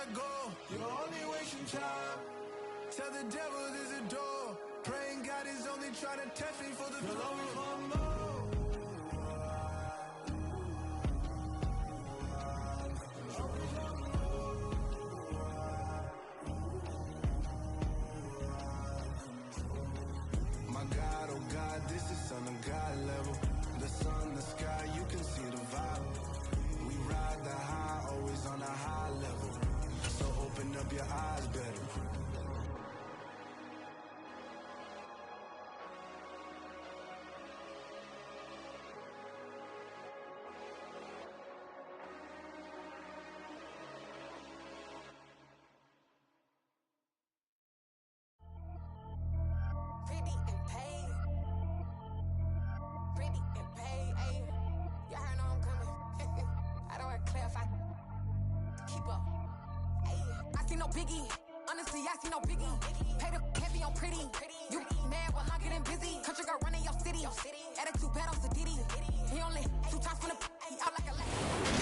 let go. You're only wasting time. Tell the devil there's a door. Praying God is only trying to test me for the throne. My God, oh God, this is son of God level. The sun, the sky, you can see the vibe. We ride the high, always on a high level. So open up your eyes better.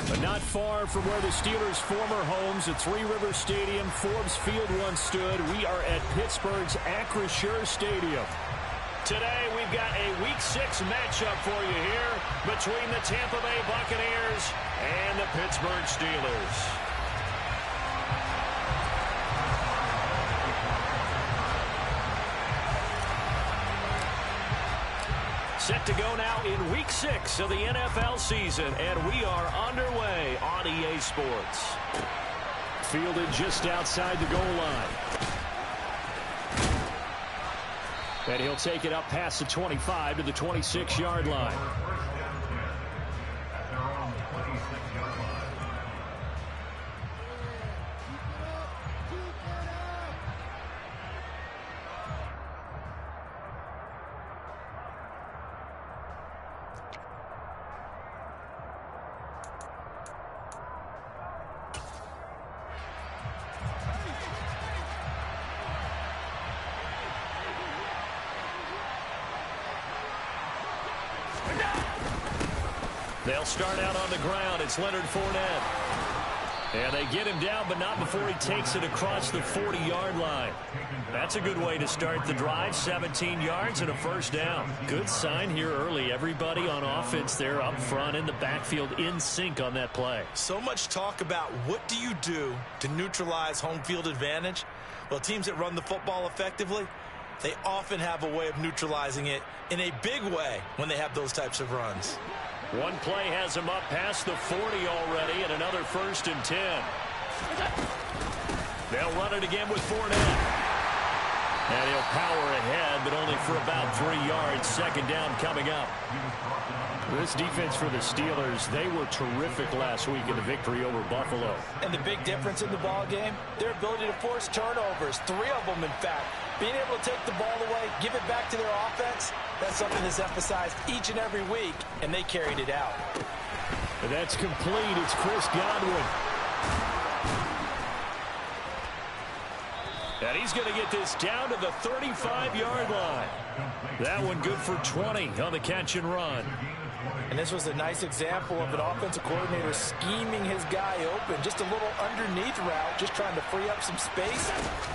But not far from where the Steelers' former homes at Three Rivers Stadium, Forbes Field once stood, we are at Pittsburgh's Acrisure Stadium. Today, we've got a Week 6 matchup for you here between the Tampa Bay Buccaneers and the Pittsburgh Steelers. Set to go now in Week 6 of the NFL season, and we are underway on EA Sports. Fielded just outside the goal line. And he'll take it up past the 25 to the 26-yard line. They'll start out on the ground. It's Leonard Fournette. And they get him down, but not before he takes it across the 40-yard line. That's a good way to start the drive. 17 yards and a first down. Good sign here early. Everybody on offense there up front in the backfield in sync on that play. So much talk about what do you do to neutralize home field advantage? Well, teams that run the football effectively, they often have a way of neutralizing it in a big way when they have those types of runs. One play has him up past the 40 already, and another 1st and 10. They'll run it again with Fournette. And he'll power ahead, but only for about 3 yards. Second down coming up. This defense for the Steelers, they were terrific last week in the victory over Buffalo. And the big difference in the ball game, their ability to force turnovers, 3 of them in fact. Being able to take the ball away, give it back to their offense, that's something that's emphasized each and every week, and they carried it out. And that's complete. It's Chris Godwin. And he's going to get this down to the 35-yard line. That one good for 20 on the catch and run. And this was a nice example of an offensive coordinator scheming his guy open. Just a little underneath route, just trying to free up some space,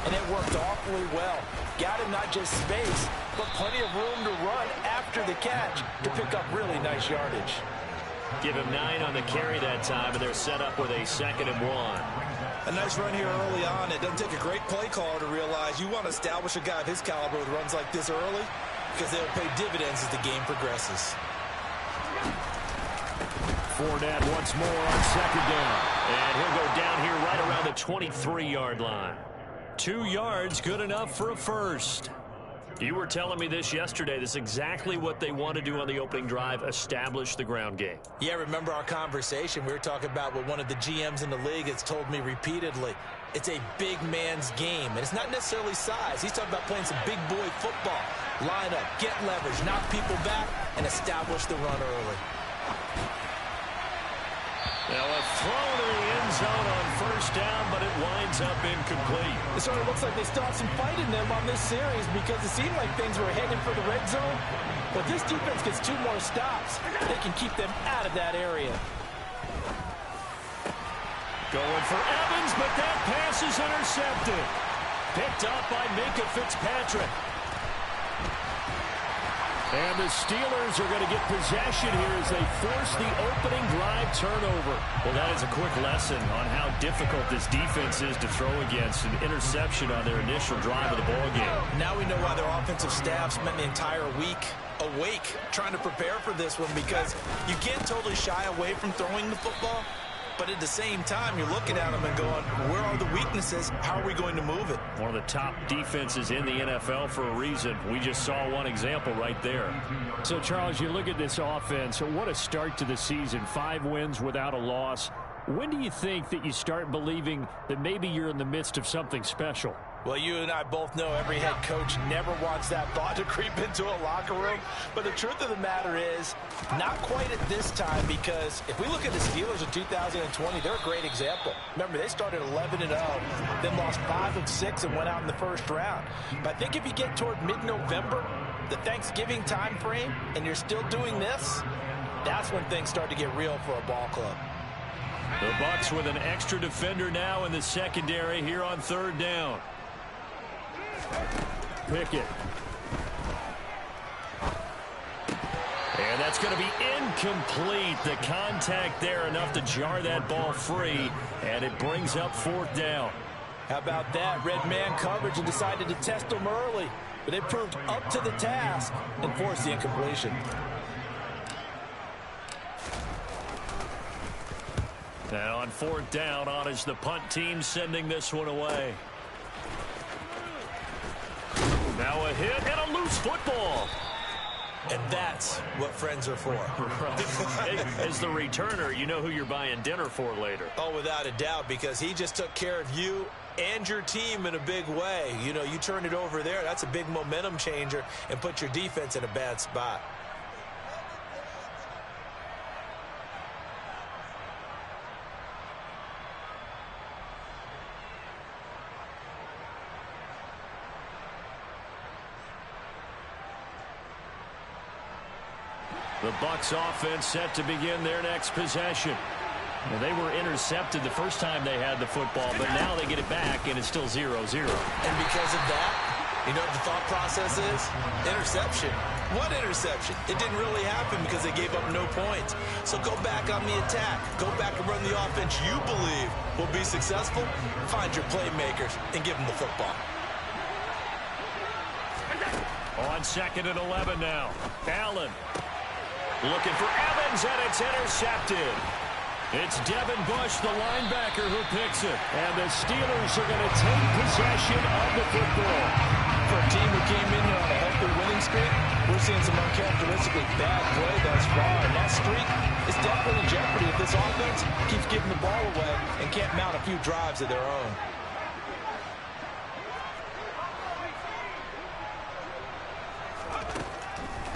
and it worked awfully well. Got him not just space, but plenty of room to run after the catch to pick up really nice yardage. Give him 9 on the carry that time, and they're set up with a 2nd and 1. A nice run here early on. It doesn't take a great play caller to realize you want to establish a guy of his caliber with runs like this early, because they'll pay dividends as the game progresses. Fournette once more on 2nd down. And he'll go down here right around the 23-yard line. 2 yards, good enough for a first. You were telling me this yesterday. This is exactly what they want to do on the opening drive, establish the ground game. Yeah, remember our conversation. We were talking about what one of the GMs in the league has told me repeatedly. It's a big man's game, and it's not necessarily size. He's talking about playing some big boy football. Line up, get leverage, knock people back, and establish the run early. Now a throw to the end zone on 1st down, but it winds up incomplete. It sort of looks like they still have some fight in them on this series because it seemed like things were headed for the red zone. But this defense gets 2 more stops. They can keep them out of that area. Going for Evans, but that pass is intercepted. Picked up by Minka Fitzpatrick. And the Steelers are going to get possession here as they force the opening drive turnover. Well, that is a quick lesson on how difficult this defense is to throw against. An interception on their initial drive of the ballgame. Now we know why their offensive staff spent the entire week awake trying to prepare for this one, because you can't totally shy away from throwing the football. But at the same time, you're looking at them and going, where are the weaknesses? How are we going to move it? One of the top defenses in the NFL for a reason. We just saw one example right there. So, Charles, you look at this offense. What a start to the season. 5 wins without a loss. When do you think that you start believing that maybe you're in the midst of something special? Well, you and I both know every head coach never wants that thought to creep into a locker room. But the truth of the matter is, not quite at this time, because if we look at the Steelers in 2020, they're a great example. Remember, they started 11-0, then lost 5 of 6 and went out in the first round. But I think if you get toward mid-November, the Thanksgiving time frame, and you're still doing this, that's when things start to get real for a ball club. The Bucs with an extra defender now in the secondary here on 3rd down. Pickett. And that's going to be incomplete. The contact there enough to jar that ball free, and it brings up 4th down. How about that? Red man coverage and decided to test them early. But they proved up to the task and forced the incompletion. Now on 4th down, on is the punt team sending this one away. Now a hit and a loose football. And that's what friends are for. As the returner, you know who you're buying dinner for later. Oh, without a doubt, because he just took care of you and your team in a big way. You know, you turn it over there, that's a big momentum changer and put your defense in a bad spot. The Bucs offense set to begin their next possession. Well, they were intercepted the first time they had the football, but now they get it back, and it's still 0-0. And because of that, you know what the thought process is? Interception. What interception? It didn't really happen because they gave up no points. So go back on the attack. Go back and run the offense you believe will be successful. Find your playmakers and give them the football. On 2nd and 11 now. Allen. Looking for Evans, and it's intercepted. It's Devin Bush, the linebacker, who picks it. And the Steelers are going to take possession of the football. For a team who came in here on a healthy winning streak, we're seeing some uncharacteristically bad play thus far. And that streak is definitely in jeopardy if this offense keeps giving the ball away and can't mount a few drives of their own.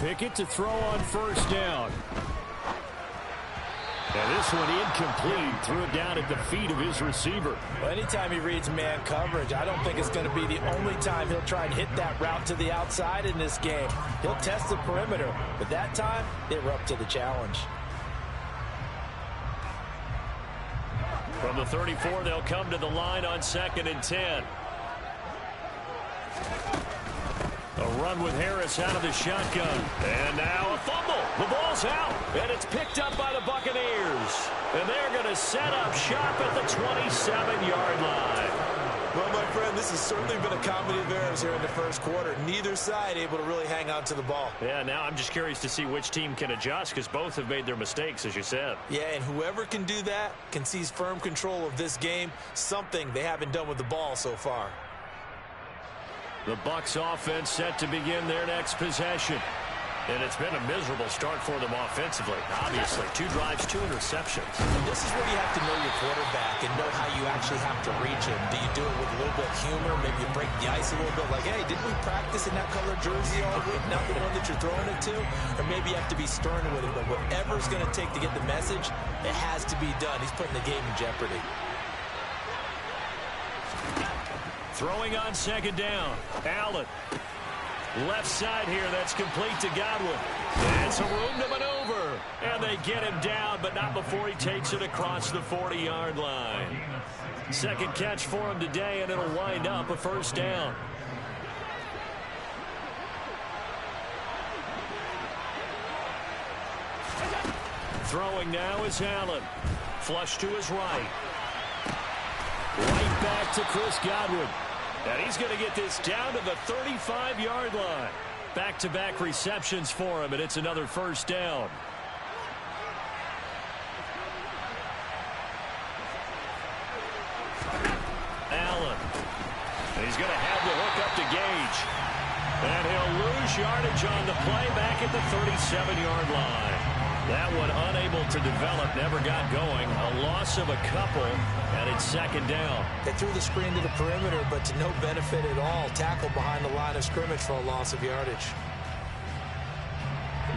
Pickett to throw on 1st down. And this one incomplete. Threw it down at the feet of his receiver. Well, anytime he reads man coverage, I don't think it's going to be the only time he'll try and hit that route to the outside in this game. He'll test the perimeter, but that time they were up to the challenge. From the 34, they'll come to the line on 2nd and 10. A run with Harris out of the shotgun. And now a fumble. The ball's out. And it's picked up by the Buccaneers. And they're going to set up shop at the 27-yard line. Well, my friend, this has certainly been a comedy of errors here in the first quarter. Neither side able to really hang on to the ball. Yeah, now I'm just curious to see which team can adjust, because both have made their mistakes, as you said. Yeah, and whoever can do that can seize firm control of this game, something they haven't done with the ball so far. The Bucs offense set to begin their next possession. And it's been a miserable start for them offensively. Obviously, 2 drives, 2 interceptions. This is where you have to know your quarterback and know how you actually have to reach him. Do you do it with a little bit of humor? Maybe you break the ice a little bit, like, hey, didn't we practice in that color jersey all week, not the one that you're throwing it to? Or maybe you have to be stern with it, but whatever's going to take to get the message, it has to be done. He's putting the game in jeopardy. Throwing on 2nd down. Allen. Left side here, that's complete to Godwin. And some room to maneuver. And they get him down, but not before he takes it across the 40-yard line. Second catch for him today, and it'll wind up a first down. Throwing now is Allen. Flush to his right. Right back to Chris Godwin. And he's going to get this down to the 35-yard line. Back-to-back receptions for him, and it's another first down. Allen. And he's going to have the hook up to Gage. And he'll lose yardage on the play back at the 37-yard line. That one unable to develop, never got going. A loss of a couple, and it's second down. They threw the screen to the perimeter, but to no benefit at all. Tackle behind the line of scrimmage for a loss of yardage.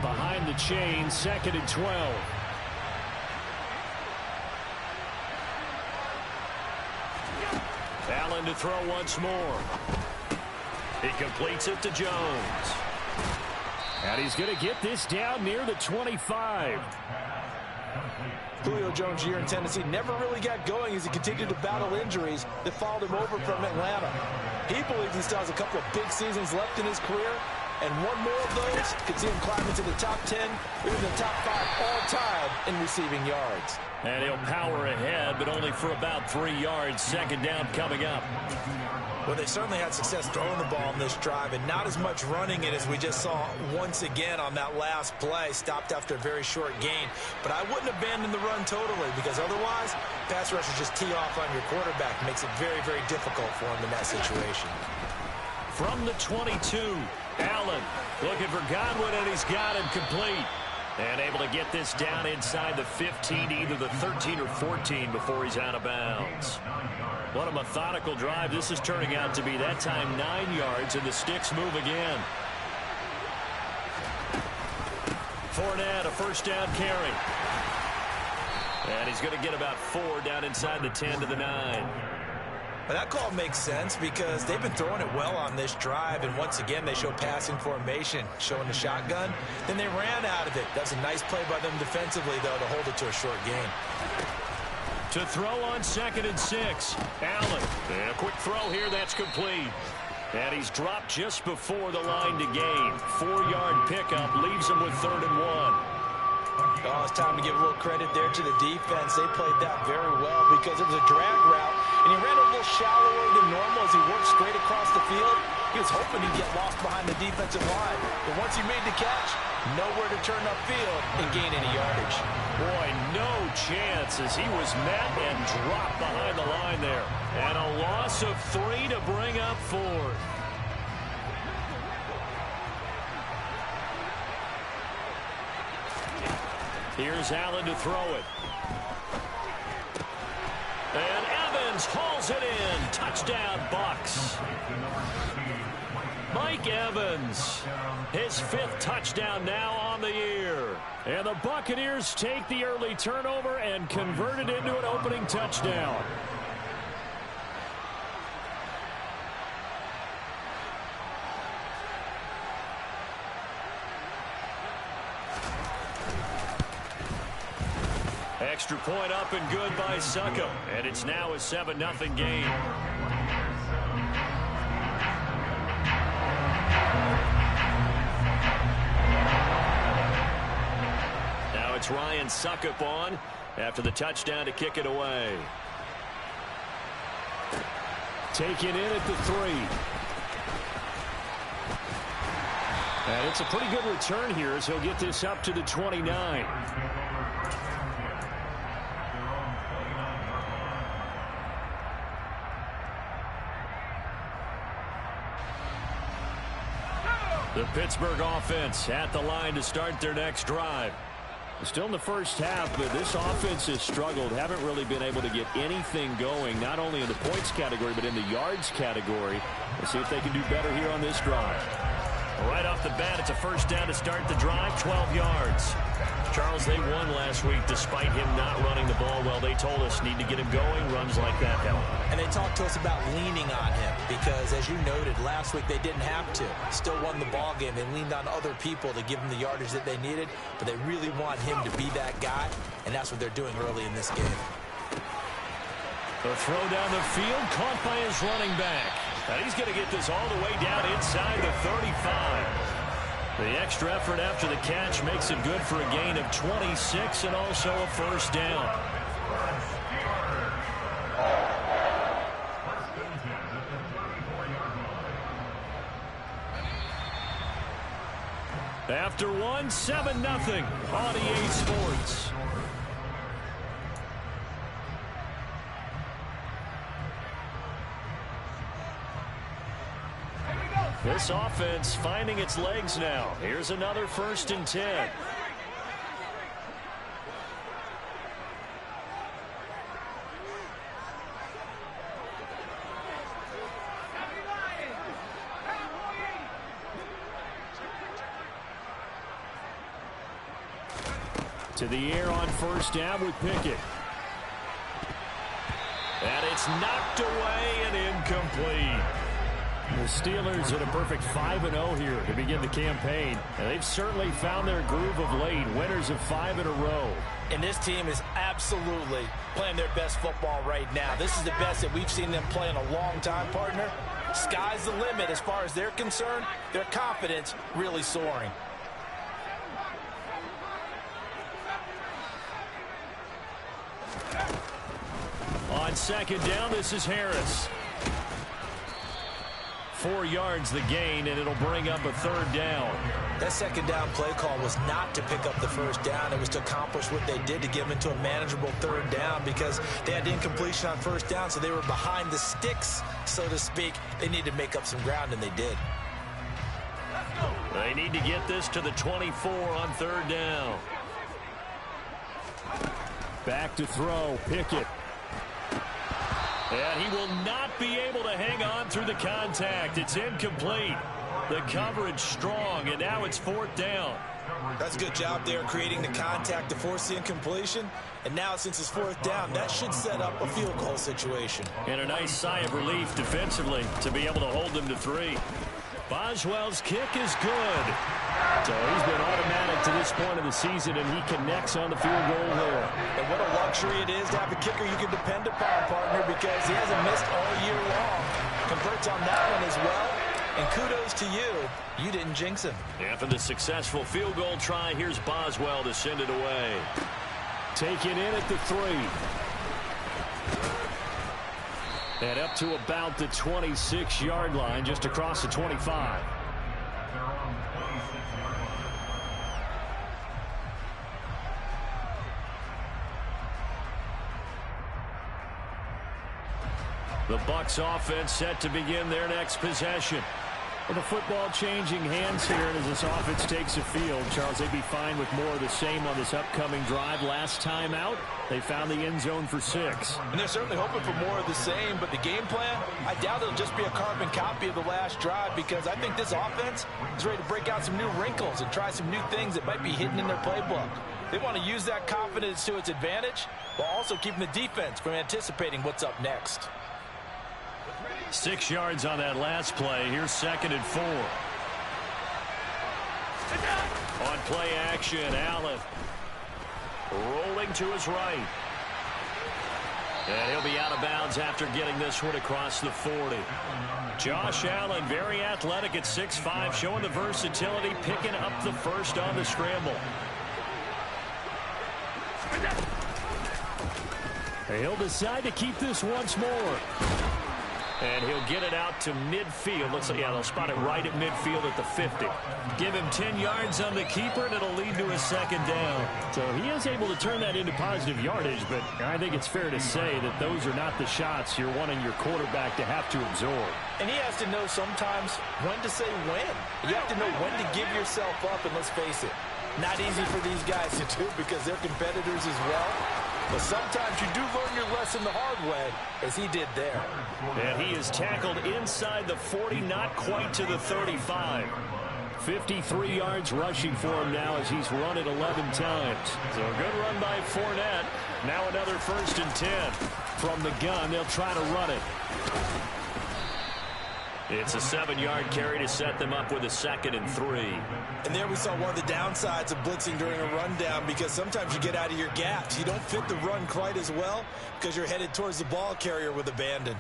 Behind the chain, second and 12. Allen to throw once more. He completes it to Jones. And he's going to get this down near the 25. Julio Jones' year in Tennessee never really got going as he continued to battle injuries that followed him over from Atlanta. He believes he still has a couple of big seasons left in his career, and one more of those could see him climb into the top 10 or even the top 5 all-time in receiving yards. And he'll power ahead, but only for about 3 yards. Second down coming up. Well, they certainly had success throwing the ball in this drive, and not as much running it as we just saw once again on that last play. Stopped after a very short gain. But I wouldn't abandon the run totally, because otherwise, pass rushers just tee off on your quarterback. Makes it very, very difficult for him in that situation. From the 22, Allen looking for Godwin, and he's got him complete. And able to get this down inside the 15, either the 13 or 14 before he's out of bounds. What a methodical drive this is turning out to be. That time 9 yards, and the sticks move again. Fournette, a first down carry. And he's going to get about 4 down inside the 10 to the 9. But that call makes sense because they've been throwing it well on this drive, and once again they show passing formation, showing the shotgun. Then they ran out of it. That's a nice play by them defensively, though, to hold it to a short gain. To throw on second and 6, Allen. And a quick throw here, that's complete. And he's dropped just before the line to gain. 4-yard pickup leaves him with 3rd and 1. Oh, it's time to give a little credit there to the defense. They played that very well because it was a drag route, and he ran a little shallower than normal as he worked straight across the field. He was hoping he'd get lost behind the defensive line. But once he made the catch, nowhere to turn upfield and gain any yardage. Boy, no chance as he was met and dropped behind the line there. And a loss of 3 to bring up 4th. Here's Allen to throw it. And Evans hauls it in. Touchdown, Bucs. Mike Evans, his 5th touchdown now on the year. And the Buccaneers take the early turnover and convert it into an opening touchdown. Extra point up and good by Suckup. And it's now a 7-0 game. Now it's Ryan Suckup on after the touchdown to kick it away. Taken in at the 3. And it's a pretty good return here as he'll get this up to the 29. The Pittsburgh offense at the line to start their next drive. Still in the first half, but this offense has struggled. Haven't really been able to get anything going, not only in the points category, but in the yards category. We'll see if they can do better here on this drive. Right off the bat, it's a first down to start the drive, 12 yards. Charles, they won last week despite him not running the ball well. They told us need to get him going. Runs like that help. And they talked to us about leaning on him because, as you noted, last week they didn't have to. Still won the ball game. They leaned on other people to give them the yardage that they needed, but they really want him to be that guy, and that's what they're doing early in this game. The throw down the field, caught by his running back. And he's going to get this all the way down inside the 35. The extra effort after the catch makes it good for a gain of 26 and also a first down. After one, 7-0 on EA Sports. This offense finding its legs now. Here's another 1st and 10. To the air on 1st down with Pickett. And it's knocked away and incomplete. The Steelers at a perfect 5-0 here to begin the campaign. And they've certainly found their groove of late. Winners of 5 in a row. And this team is absolutely playing their best football right now. This is the best that we've seen them play in a long time, partner. Sky's the limit as far as they're concerned. Their confidence really soaring. On 2nd down, this is Harris. 4 yards the gain, and it'll bring up a 3rd down. That 2nd down play call was not to pick up the 1st down. It was to accomplish what they did to get them into a manageable 3rd down because they had incompletion on 1st down, so they were behind the sticks, so to speak. They needed to make up some ground, and they did. They need to get this to the 24 on 3rd down. Back to throw, Pickett. And he will not be able to hang on through the contact. It's incomplete. The coverage strong, and now it's 4th down. That's a good job there creating the contact to force the incompletion. And now since it's 4th down, that should set up a field goal situation. And a nice sigh of relief defensively to be able to hold them to 3. Boswell's kick is good. So he's been automatic to this point of the season, and he connects on the field goal there. And what a luxury it is to have a kicker you can depend upon, partner, because he hasn't missed all year long. Converts on that one as well. And kudos to you. You didn't jinx him. After the successful field goal try, here's Boswell to send it away. Taken in at the 3. And up to about the 26-yard line, just across the 25. The Bucs offense set to begin their next possession. With the football changing hands here, and as this offense takes the field, Charles, they'd be fine with more of the same on this upcoming drive. Last time out, they found the end zone for 6. And they're certainly hoping for more of the same, but the game plan, I doubt it'll just be a carbon copy of the last drive because I think this offense is ready to break out some new wrinkles and try some new things that might be hidden in their playbook. They want to use that confidence to its advantage while also keeping the defense from anticipating what's up next. 6 yards on that last play. Here's 2nd and 4. On play action, Allen rolling to his right. And he'll be out of bounds after getting this one across the 40. Josh Allen, very athletic at 6'5", showing the versatility, picking up the first on the scramble. He'll decide to keep this once more. And he'll get it out to midfield. Looks like, yeah, they'll spot it right at midfield at the 50. Give him 10 yards on the keeper, and it'll lead to a 2nd down. So he is able to turn that into positive yardage, but I think it's fair to say that those are not the shots you're wanting your quarterback to have to absorb. And he has to know sometimes when to say when. You have to know when to give yourself up, and let's face it, not easy for these guys to do because they're competitors as well. But sometimes you do learn your lesson the hard way, as he did there. And he is tackled inside the 40, not quite to the 35. 53 yards rushing for him now as he's run it 11 times. So a good run by Fournette. Now another 1st and 10. From the gun, they'll try to run it. It's a 7-yard carry to set them up with a 2nd and 3. And there we saw one of the downsides of blitzing during a rundown, because sometimes you get out of your gaps. You don't fit the run quite as well because you're headed towards the ball carrier with abandon.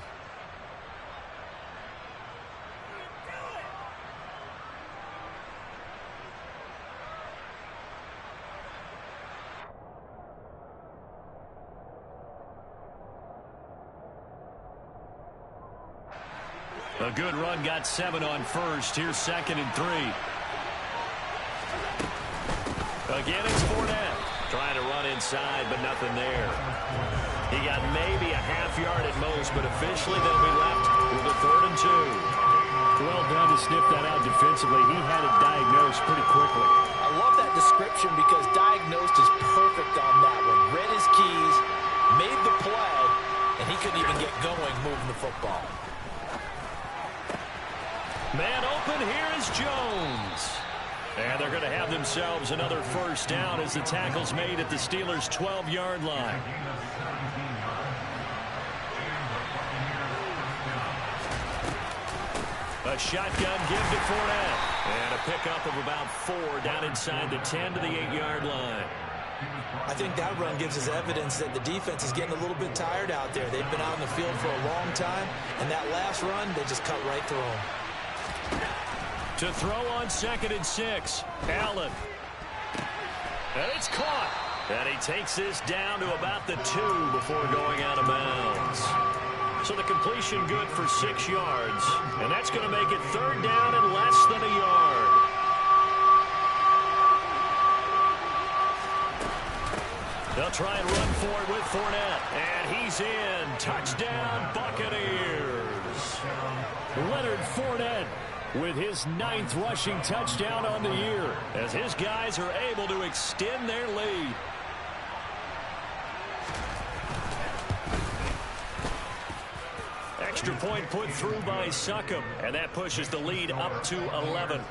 A good run got 7 on first. Here's 2nd and 3. Again, it's Fournette. Trying to run inside, but nothing there. He got maybe a half yard at most, but officially they'll be left with a 3rd and 2. Well done to sniff that out defensively. He had it diagnosed pretty quickly. I love that description because diagnosed is perfect on that one. Read his keys, made the play, and he couldn't even get going moving the football. Man open, here is Jones. And they're going to have themselves another 1st down as the tackle's made at the Steelers' 12-yard line. A shotgun give to Fournette. And a pickup of about 4 down inside the 10 to the 8-yard line. I think that run gives us evidence that the defense is getting a little bit tired out there. They've been out in the field for a long time, and that last run, they just cut right through them. To throw on 2nd and 6. Allen. And it's caught. And he takes this down to about the 2 before going out of bounds. So the completion good for 6 yards. And that's going to make it 3rd down and less than a yard. They'll try and run for it with Fournette. And he's in. Touchdown, Buccaneers. Leonard Fournette with his 9th rushing touchdown on the year, as his guys are able to extend their lead. Extra point put through by Succop, and that pushes the lead up to 11.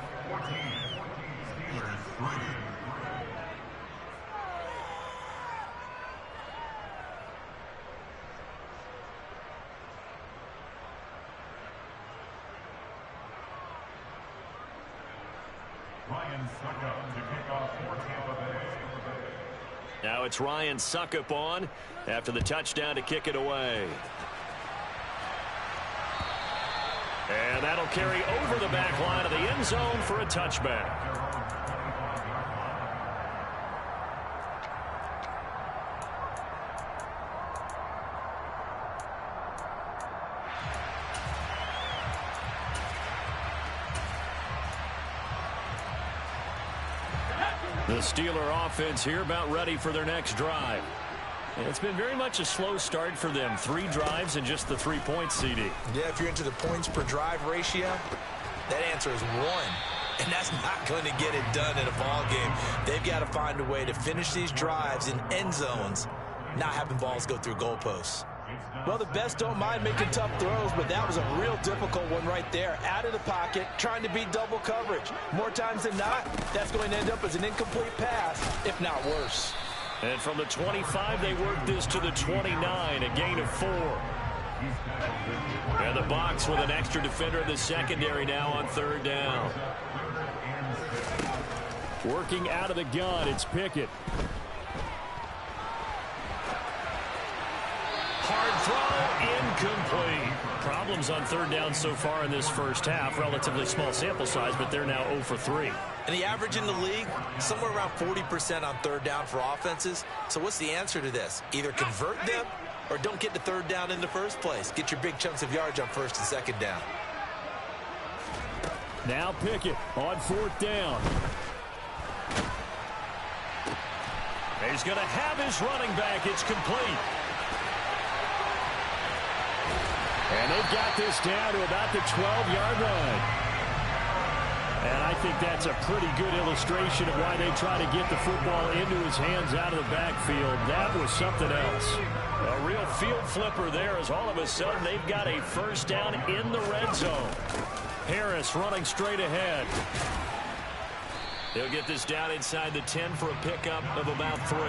Now it's Ryan Succop on after the touchdown to kick it away. And that'll carry over the back line of the end zone for a touchback. The Steeler offense here about ready for their next drive. And it's been very much a slow start for them. 3 drives and just the 3 points, CD. Yeah, if you're into the points per drive ratio, that answer is 1. And that's not going to get it done in a ball game. They've got to find a way to finish these drives in end zones, not having balls go through goalposts. Well, the best don't mind making tough throws, but that was a real difficult one right there. Out of the pocket, trying to beat double coverage. More times than not, that's going to end up as an incomplete pass, if not worse. And from the 25, they work this to the 29, a gain of 4. And the Bucs with an extra defender in the secondary now on 3rd down. Working out of the gun, it's Pickett. Hard throw, incomplete. Problems on 3rd down so far in this first half. Relatively small sample size, but they're now 0 for 3. And the average in the league, somewhere around 40% on 3rd down for offenses. So what's the answer to this? Either convert them or don't get to 3rd down in the first place. Get your big chunks of yards on 1st and 2nd down. Now Pickett on 4th down. He's going to have his running back. It's complete. And they've got this down to about the 12-yard line. And I think that's a pretty good illustration of why they try to get the football into his hands out of the backfield. That was something else. A real field flipper there as all of a sudden they've got a 1st down in the red zone. Harris running straight ahead. He'll get this down inside the 10 for a pickup of about 3.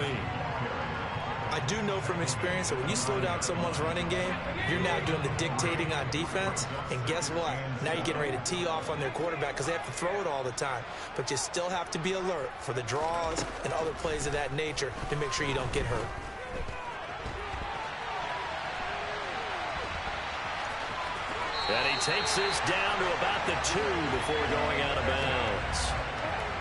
I do know from experience that when you slow down someone's running game, you're now doing the dictating on defense. And guess what? Now you're getting ready to tee off on their quarterback because they have to throw it all the time. But you still have to be alert for the draws and other plays of that nature to make sure you don't get hurt. And he takes this down to about the 2 before going out of bounds.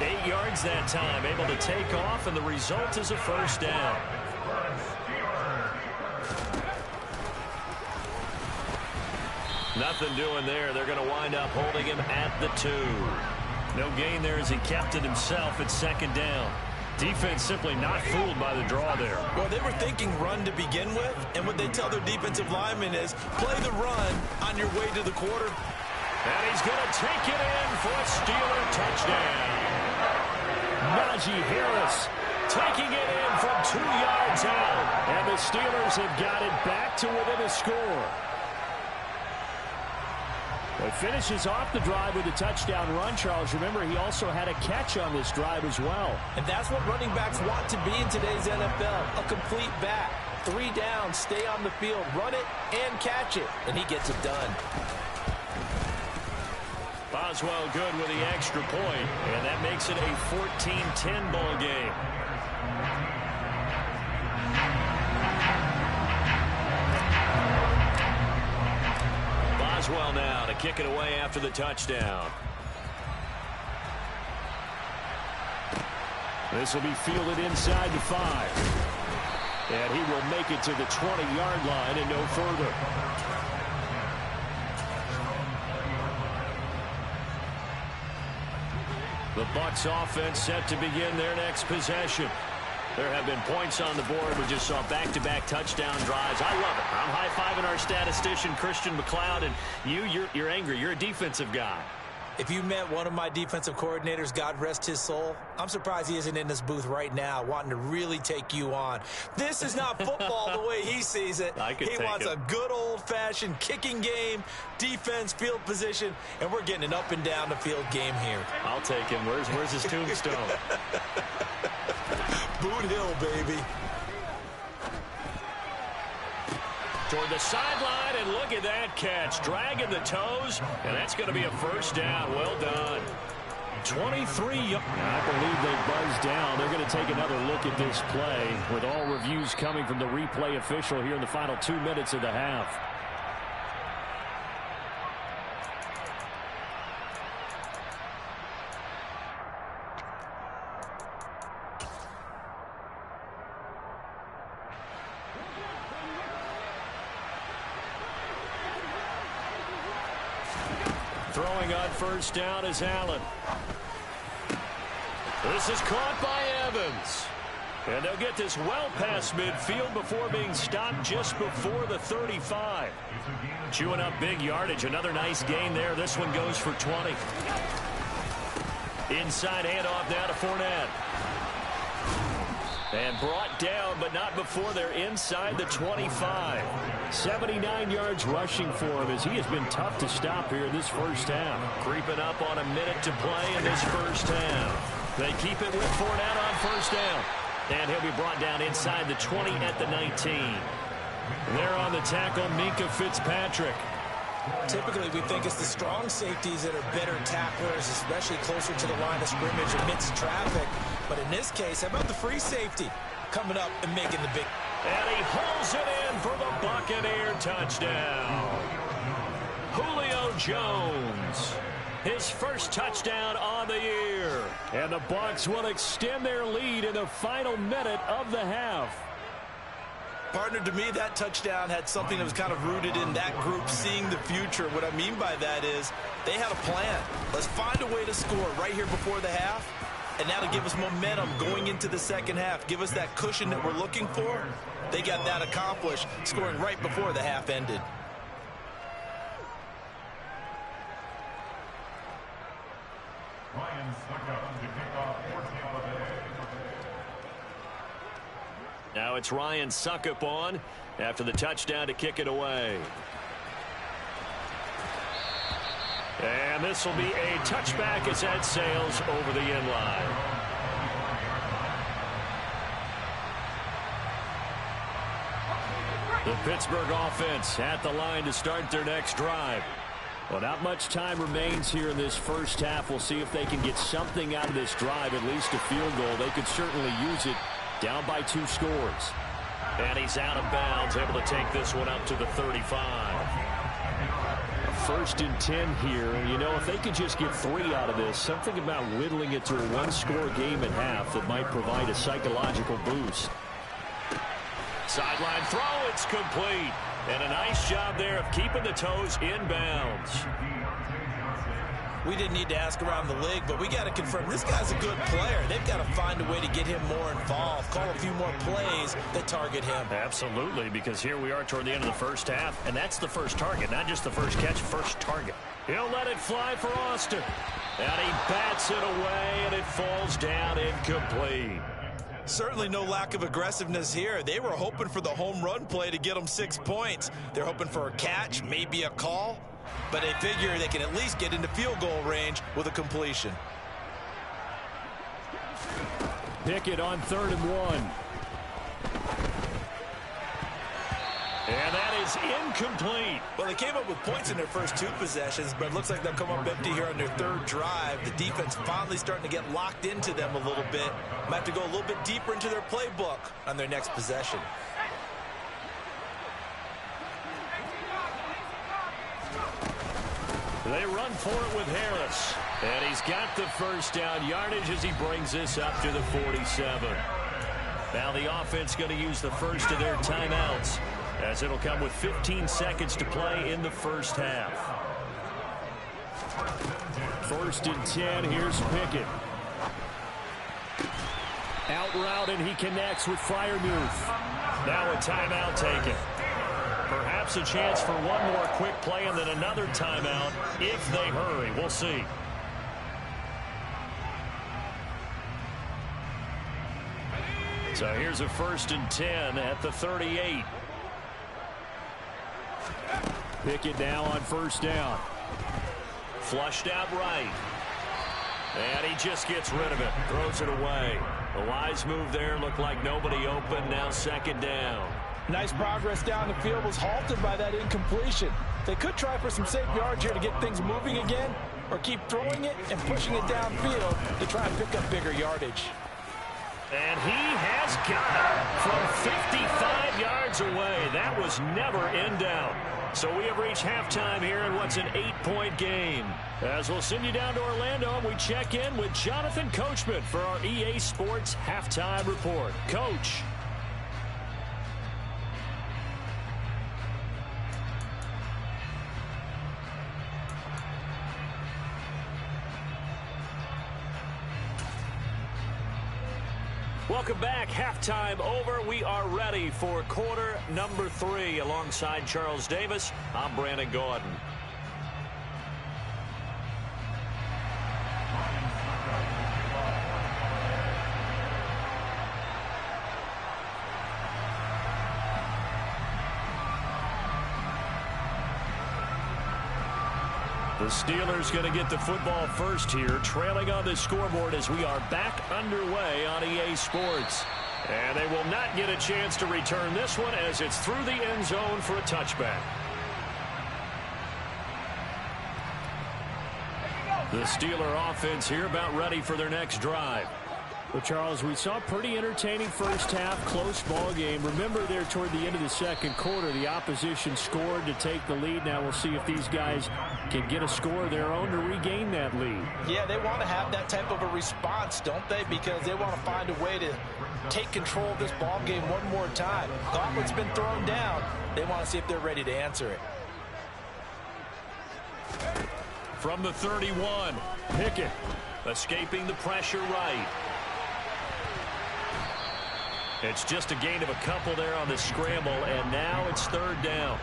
8 yards that time, able to take off, and the result is a first down. Nothing doing there. They're going to wind up holding him at the 2. No gain there as he kept it himself at second down. Defense simply not fooled by the draw there. Well, they were thinking run to begin with, and what they tell their defensive linemen is play the run on your way to the quarter. And he's going to take it in for a Steeler touchdown. Najee Harris taking it in from 2 yards out. And the Steelers have got it back to within a score. It finishes off the drive with a touchdown run, Charles. Remember, he also had a catch on this drive as well. And that's what running backs want to be in today's NFL, a complete back. 3 down, stay on the field, run it, and catch it. And he gets it done. Boswell good with the extra point, and that makes it a 14-10 ball game. Boswell now to kick it away after the touchdown. This will be fielded inside the 5. And he will make it to the 20-yard line and no further. The Bucs offense set to begin their next possession. There have been points on the board. We just saw back-to-back touchdown drives. I love it. I'm high-fiving our statistician, Christian McLeod, and you're angry. You're a defensive guy. If you met one of my defensive coordinators, God rest his soul, I'm surprised he isn't in this booth right now wanting to really take you on. This is not football the way he sees it. He wants a good old-fashioned kicking game, defense, field position, and we're getting an up-and-down-the-field game here. I'll take him. Where's his tombstone? Boot Hill, baby. Toward the sideline, and look at that catch. Dragging the toes, and that's going to be a first down. Well done. 23. I believe they buzzed down. They're going to take another look at this play with all reviews coming from the replay official here in the final 2 minutes of the half. Throwing on first down is Allen. This is caught by Evans. And they'll get this well past midfield before being stopped just before the 35. Chewing up big yardage. Another nice gain there. This one goes for 20. Inside handoff now to Fournette. And brought down, but not before they're inside the 25. 79 yards rushing for him as he has been tough to stop here in this first half. Creeping up on a minute to play in this first half. They keep it with Fournette on first down. And he'll be brought down inside the 20 at the 19. There on the tackle, Minka Fitzpatrick. Typically, we think it's the strong safeties that are better tacklers, especially closer to the line of scrimmage amidst traffic. But in this case, how about the free safety coming up and making the big... And he holds it in for the Buccaneer touchdown. Julio Jones, his first touchdown on the year. And the Bucs will extend their lead in the final minute of the half. Partner, to me, that touchdown had something that was kind of rooted in that group seeing the future. What I mean by that is they had a plan. Let's find a way to score right here before the half. And that'll give us momentum going into the second half. Give us that cushion that we're looking for. They got that accomplished, scoring right before the half ended. Now it's Ryan Suckup on after the touchdown to kick it away. And this will be a touchback as that sails over the end line. The Pittsburgh offense at the line to start their next drive. Well, not much time remains here in this first half. We'll see if they can get something out of this drive, at least a field goal. They could certainly use it, down by 2 scores. And he's out of bounds, able to take this one up to the 35. 1st and 10 here. And, you know, if they could just get 3 out of this, something about whittling it to a 1-score game at half that might provide a psychological boost. Sideline throw, it's complete. And a nice job there of keeping the toes in bounds. We didn't need to ask around the league, but we got to confirm this guy's a good player. They've got to find a way to get him more involved, call a few more plays that target him. Absolutely, because here we are toward the end of the first half, and that's the first target, not just the first catch, first target. He'll let it fly for Austin. And he bats it away, and it falls down incomplete. Certainly no lack of aggressiveness here. They were hoping for the home run play to get them 6 points. They're hoping for a catch, maybe a call, but they figure they can at least get into field goal range with a completion. Pickett on 3rd and 1. And that is incomplete. Well, they came up with points in their first 2 possessions, but it looks like they'll come up empty here on their 3rd drive. The defense finally starting to get locked into them a little bit. Might have to go a little bit deeper into their playbook on their next possession. They run for it with Harris. And he's got the first down yardage as he brings this up to the 47. Now the offense going to use the first of their timeouts, as it'll come with 15 seconds to play in the first half. 1st and 10, here's Pickett. Out route, and he connects with Freiermuth. Now a timeout taken. Perhaps a chance for one more quick play and then another timeout if they hurry. We'll see. So here's a 1st and 10 at the 38. Pickett now on 1st down. Flushed out right. And he just gets rid of it. Throws it away. A wise move there. Looked like nobody open. Now 2nd down. Nice progress down the field, was halted by that incompletion. They could try for some safe yards here to get things moving again, or keep throwing it and pushing it downfield to try and pick up bigger yardage. And he has got it from 55 yards away. That was never in doubt. So we have reached halftime here in what's an 8-point game. As we'll send you down to Orlando, and we check in with Jonathan Coachman for our EA Sports Halftime Report. Coach. Welcome back. Halftime over. We are ready for quarter number 3. Alongside Charles Davis, I'm Brandon Gordon. The Steelers going to get the football first here, trailing on the scoreboard as we are back underway on EA Sports. And they will not get a chance to return this one as it's through the end zone for a touchback. The Steeler offense here about ready for their next drive. Well, Charles, we saw a pretty entertaining first half, close ball game. Remember there toward the end of the second quarter, the opposition scored to take the lead. Now we'll see if these guys can get a score of their own to regain that lead. Yeah, they want to have that type of a response, don't they? Because they want to find a way to take control of this ball game one more time. Gauntlet's been thrown down. They want to see if they're ready to answer it. From the 31, Pickett escaping the pressure right. It's just a gain of a couple there on the scramble, and now it's 3rd down.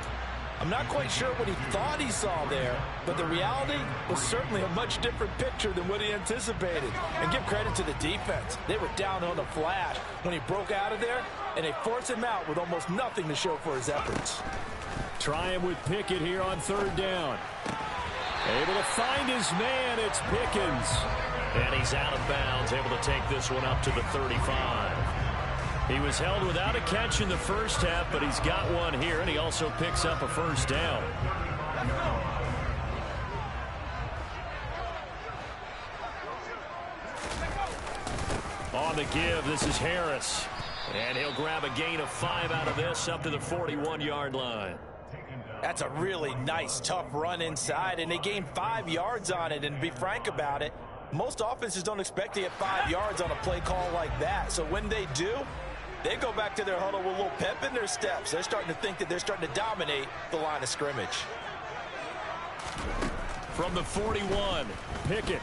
I'm not quite sure what he thought he saw there, but the reality was certainly a much different picture than what he anticipated. And give credit to the defense. They were down on the flash when he broke out of there, and they forced him out with almost nothing to show for his efforts. Trying with Pickett here on 3rd down. Able to find his man, it's Pickens. And he's out of bounds, able to take this one up to the 35. He was held without a catch in the first half, but he's got one here, and he also picks up a first down. On the give, this is Harris. And he'll grab a gain of 5 out of this up to the 41-yard line. That's a really nice, tough run inside, and they gained 5 yards on it. And to be frank about it, most offenses don't expect to get 5 yards on a play call like that. So when they do, they go back to their huddle with a little pep in their steps. They're starting to think that they're starting to dominate the line of scrimmage. From the 41, Pickett.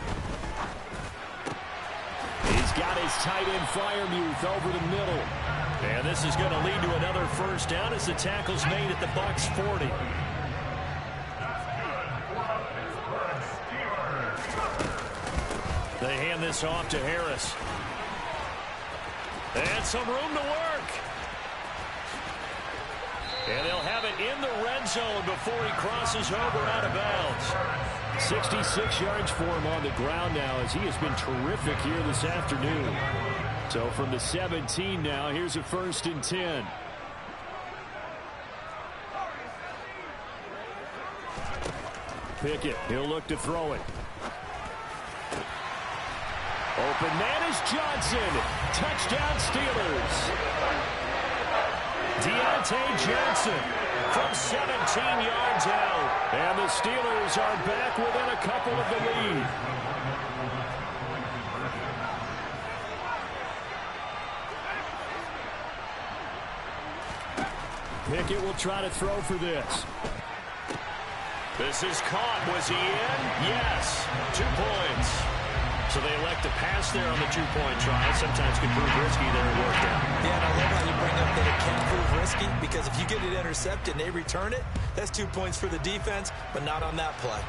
He's got his tight end Freiermuth over the middle. And this is going to lead to another first down as the tackle's made at the Bucs 40. They hand this off to Harris. And some room to work. And they'll have it in the red zone before he crosses over out of bounds. 66 yards for him on the ground now as he has been terrific here this afternoon. So from the 17 now, here's a 1st and 10. Pickett, he'll look to throw it. Open man is Johnson. Touchdown Steelers. Deontay Johnson from 17 yards out. And the Steelers are back within a couple of the lead. Pickett will try to throw for this. This is caught. Was he in? Yes. 2 points. So they elect to pass there on the 2-point try. Sometimes can prove risky there. It worked out. Yeah, and I love how you bring up that it can prove risky, because if you get it intercepted and they return it, that's 2 points for the defense, but not on that play.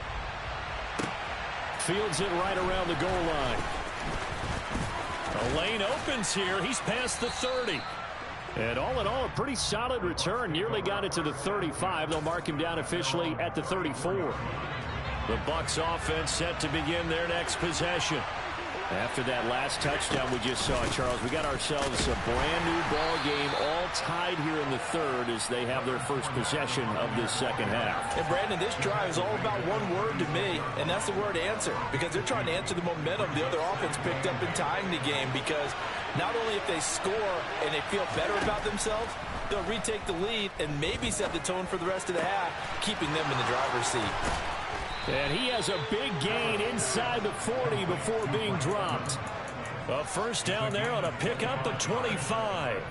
Fields it right around the goal line. A lane opens here. He's past the 30. And all in all, a pretty solid return. Nearly got it to the 35. They'll mark him down officially at the 34. The Bucs offense set to begin their next possession. After that last touchdown we just saw, Charles, we got ourselves a brand new ball game, all tied here in the third as they have their first possession of this second half. And Brandon, this drive is all about one word to me, and that's the word answer, because they're trying to answer the momentum the other offense picked up in tying the game, because not only if they score and they feel better about themselves, they'll retake the lead and maybe set the tone for the rest of the half, keeping them in the driver's seat. And he has a big gain inside the 40 before being dropped. A first down there on a pickup of 25.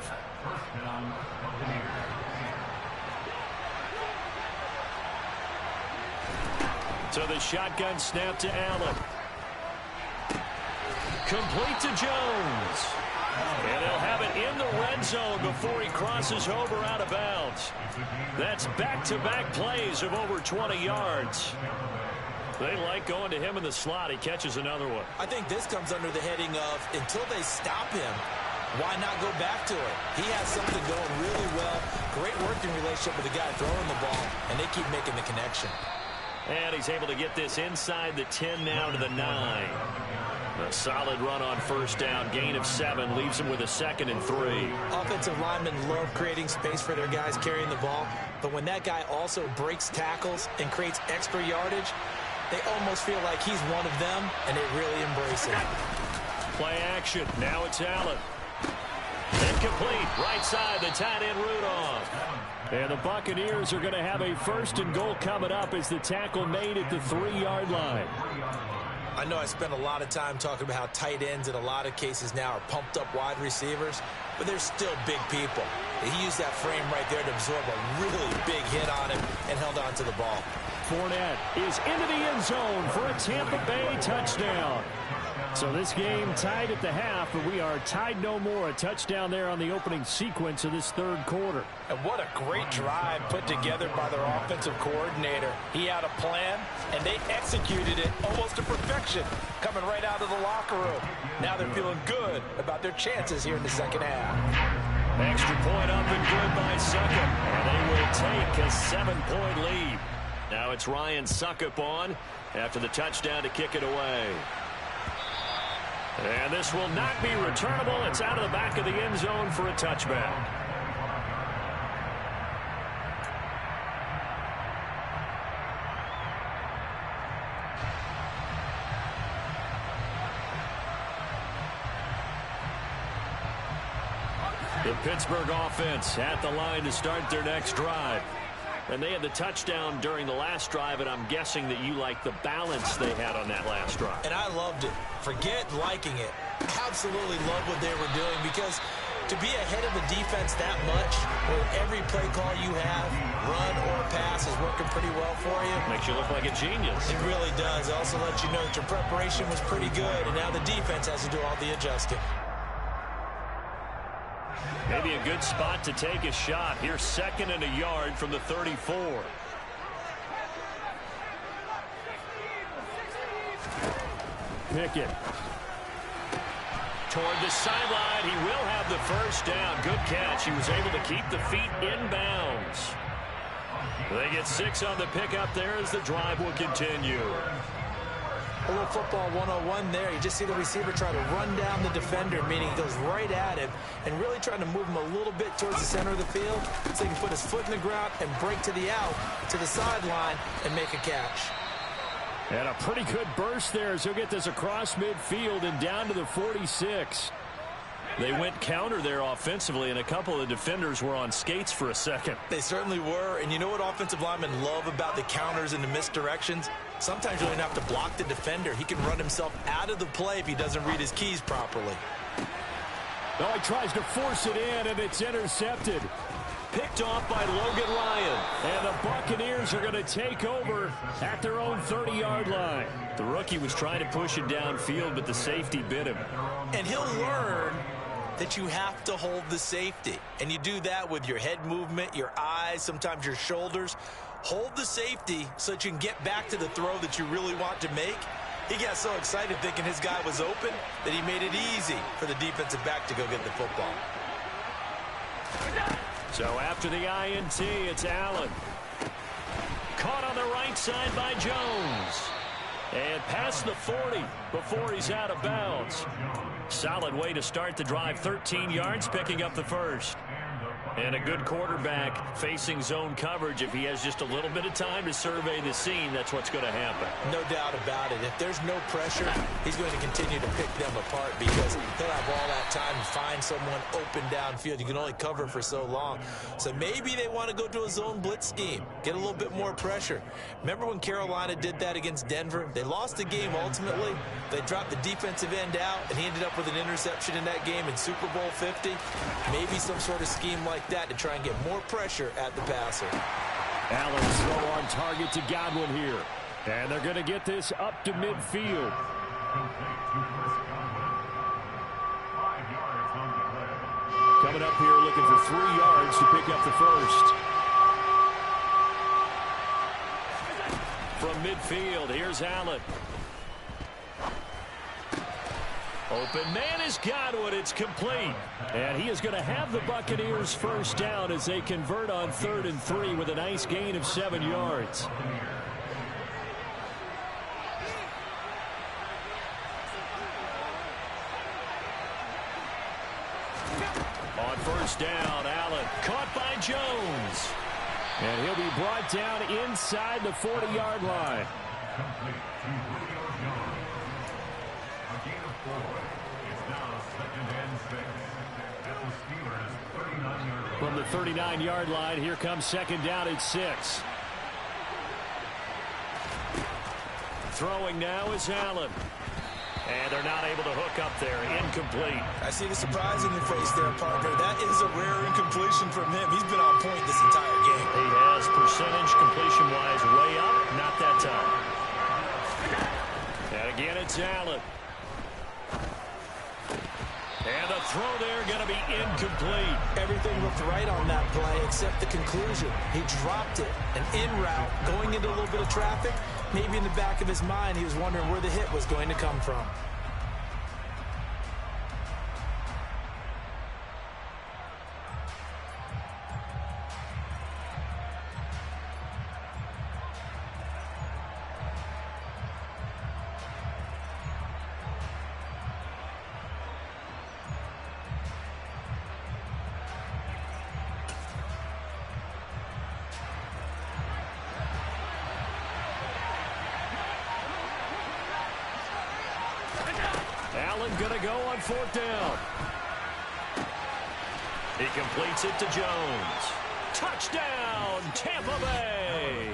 So the shotgun snap to Allen. Complete to Jones. And they'll have it in the red zone before he crosses over out of bounds. That's back-to-back plays of over 20 yards. They like going to him in the slot. He catches another one. I think this comes under the heading of, until they stop him, why not go back to it? He has something going really well. Great working relationship with the guy throwing the ball, and they keep making the connection. And he's able to get this inside the 10 now to the 9. A solid run on first down. Gain of 7 leaves him with a 2nd and 3. Offensive linemen love creating space for their guys carrying the ball, but when that guy also breaks tackles and creates extra yardage, they almost feel like he's one of them, and they really embrace it. Play action. Now it's Allen. Incomplete. Right side, the tight end Rudolph. And the Buccaneers are going to have a 1st and goal coming up as the tackle made at the 3-yard line. I know I spent a lot of time talking about how tight ends in a lot of cases now are pumped up wide receivers, but they're still big people. He used that frame right there to absorb a really big hit on him and held on to the ball. Fournette is into the end zone for a Tampa Bay touchdown. So this game tied at the half, but we are tied no more. A touchdown there on the opening sequence of this third quarter. And what a great drive put together by their offensive coordinator. He had a plan, and they executed it almost to perfection, coming right out of the locker room. Now they're feeling good about their chances here in the second half. Extra point up and good by Succop. And they will take a 7-point lead. Now it's Ryan Succop on after the touchdown to kick it away. And this will not be returnable. It's out of the back of the end zone for a touchback. The Pittsburgh offense at the line to start their next drive. And they had the touchdown during the last drive, and I'm guessing that you like the balance they had on that last drive. And I loved it. Forget liking it. Absolutely love what they were doing, because to be ahead of the defense that much, where every play call you have, run or pass, is working pretty well for you. Makes you look like a genius. It really does. It also lets you know that your preparation was pretty good, and now the defense has to do all the adjusting. Maybe a good spot to take a shot. Here's 2nd and a yard from the 34. Pickett. Toward the sideline. He will have the first down. Good catch. He was able to keep the feet in bounds. They get 6 on the pickup there as the drive will continue. A little football 101 there. You just see the receiver try to run down the defender, meaning he goes right at him, and really trying to move him a little bit towards the center of the field so he can put his foot in the ground and break to the out, to the sideline, and make a catch. And a pretty good burst there as he'll get this across midfield and down to the 46. They went counter there offensively, and a couple of the defenders were on skates for a second. They certainly were, and you know what offensive linemen love about the counters and the misdirections? Sometimes you don't have to block the defender. He can run himself out of the play if he doesn't read his keys properly. Oh, he tries to force it in, and it's intercepted. Picked off by Logan Ryan. And the Buccaneers are going to take over at their own 30-yard line. The rookie was trying to push it downfield, but the safety bit him. And he'll learn that you have to hold the safety. And you do that with your head movement, your eyes, sometimes your shoulders. Hold the safety so that you can get back to the throw that you really want to make. He got so excited thinking his guy was open that he made it easy for the defensive back to go get the football. So after the INT, it's Allen. Caught on the right side by Jones. And past the 40 before he's out of bounds. Solid way to start the drive. 13 yards, picking up the first. And a good quarterback facing zone coverage. If he has just a little bit of time to survey the scene, that's what's going to happen. No doubt about it. If there's no pressure, he's going to continue to pick them apart because he'll have all that time to find someone open downfield. You can only cover for so long. So maybe they want to go to a zone blitz scheme, get a little bit more pressure. Remember when Carolina did that against Denver? They lost the game ultimately. They dropped the defensive end out, and he ended up with an interception in that game in Super Bowl 50. Maybe some sort of scheme like that to try and get more pressure at the passer. Allen's throw on target to Godwin here. And they're going to get this up to midfield. Coming up here looking for 3 yards to pick up the first. From midfield, here's Allen. Open man is Godwin. It's complete. And he is going to have the Buccaneers first down as they convert on 3rd and 3 with a nice gain of 7 yards. On first down, Allen caught by Jones. And he'll be brought down inside the 40-yard line. From the 39-yard line, here comes 2nd down at 6. Throwing now is Allen. And they're not able to hook up there. Incomplete. I see the surprise in your face there, partner. That is a rare incompletion from him. He's been on point this entire game. He has percentage completion-wise way up. Not that time. And again, it's Allen. And the throw there going to be incomplete. Everything looked right on that play except the conclusion. He dropped it. An in route going into a little bit of traffic. Maybe in the back of his mind he was wondering where the hit was going to come from. going to go on 4th down. He completes it to Jones. Touchdown, Tampa Bay!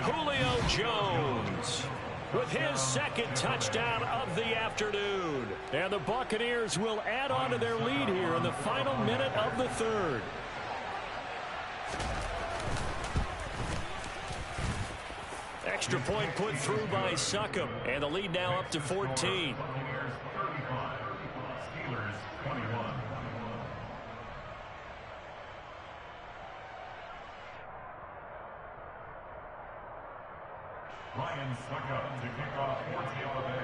Julio Jones with his 2nd touchdown of the afternoon. And the Buccaneers will add on to their lead here in the final minute of the 3rd. Extra point put through by Succop. And the lead now up to 14. Ryan Succop to kick off for Tampa Bay.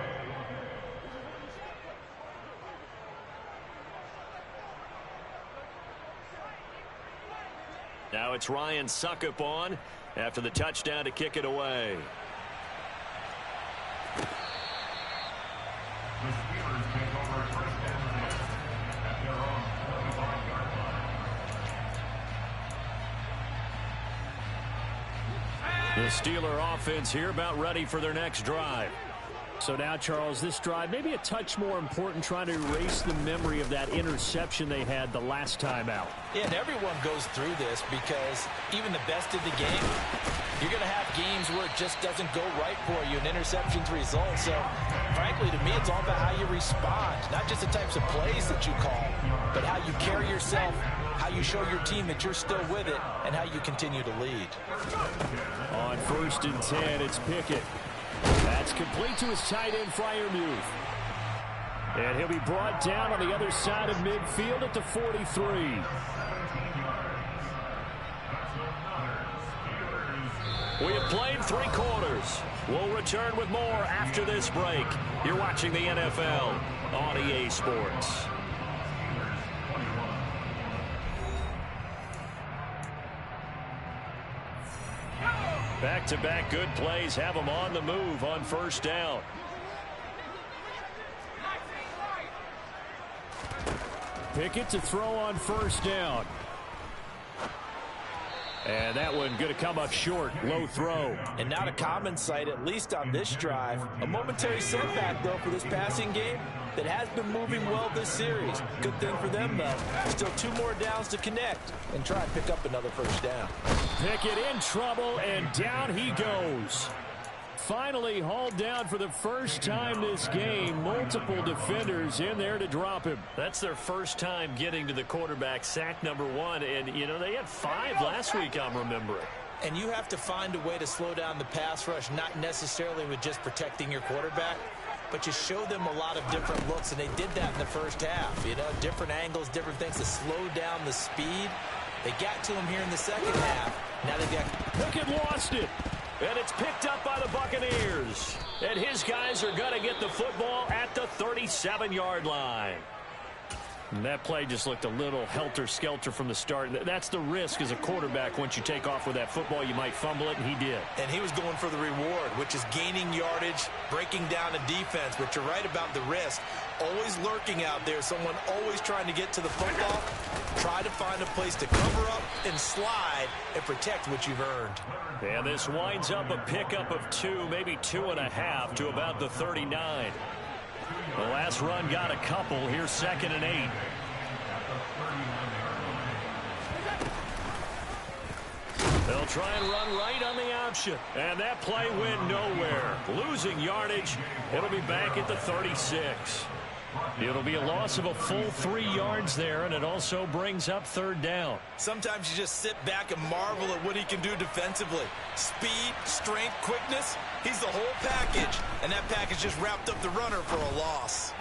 Now it's Ryan Succop on after the touchdown to kick it away. The Steelers take over 1st and 10 at their own 45-yard line. The Steeler offense here about ready for their next drive. So now, Charles, this drive maybe a touch more important, trying to erase the memory of that interception they had the last time out. Yeah, and everyone goes through this because even the best of the game, you're going to have games where it just doesn't go right for you, and interceptions result. So, frankly, to me, it's all about how you respond, not just the types of plays that you call, but how you carry yourself, how you show your team that you're still with it, and how you continue to lead. On 1st and 10, it's Pickett. That's complete to his tight end, Freiermuth. And he'll be brought down on the other side of midfield at the 43. We have played 3 quarters. We'll return with more after this break. You're watching the NFL on EA Sports. Back-to-back good plays have them on the move on 1st down. Pickett to throw on 1st down. And that one going to come up short. Low throw. And not a common sight, at least on this drive. A momentary setback, though, for this passing game that has been moving well this series. Good thing for them, though. Still 2 more downs to connect and try and pick up another 1st down. Pickett in trouble, and down he goes. Finally hauled down for the first time this game. Multiple defenders in there to drop him. That's their first time getting to the quarterback, sack number 1. And, you know, they had 5 last week, I'm remembering. And you have to find a way to slow down the pass rush, not necessarily with just protecting your quarterback, but you show them a lot of different looks, and they did that in the 1st half. You know, different angles, different things to slow down the speed. They got to him here in the 2nd half. Now they've got... Pickett lost it. And it's picked up by the Buccaneers. And his guys are going to get the football at the 37-yard line. And that play just looked a little helter-skelter from the start. That's the risk as a quarterback. Once you take off with that football, you might fumble it, and he did. And he was going for the reward, which is gaining yardage, breaking down a defense. But you're right about the risk. Always lurking out there, someone always trying to get to the football. Try to find a place to cover up and slide and protect what you've earned. And this winds up a pickup of 2, maybe 2.5 to about the 39. The last run got a couple. Here's 2nd and 8. They'll try and run right on the option. And that play went nowhere. Losing yardage. It'll be back at the 36. It'll be a loss of a full 3 yards there, and it also brings up 3rd down. Sometimes you just sit back and marvel at what he can do defensively. Speed, strength, quickness, he's the whole package. And that package just wrapped up the runner for a loss.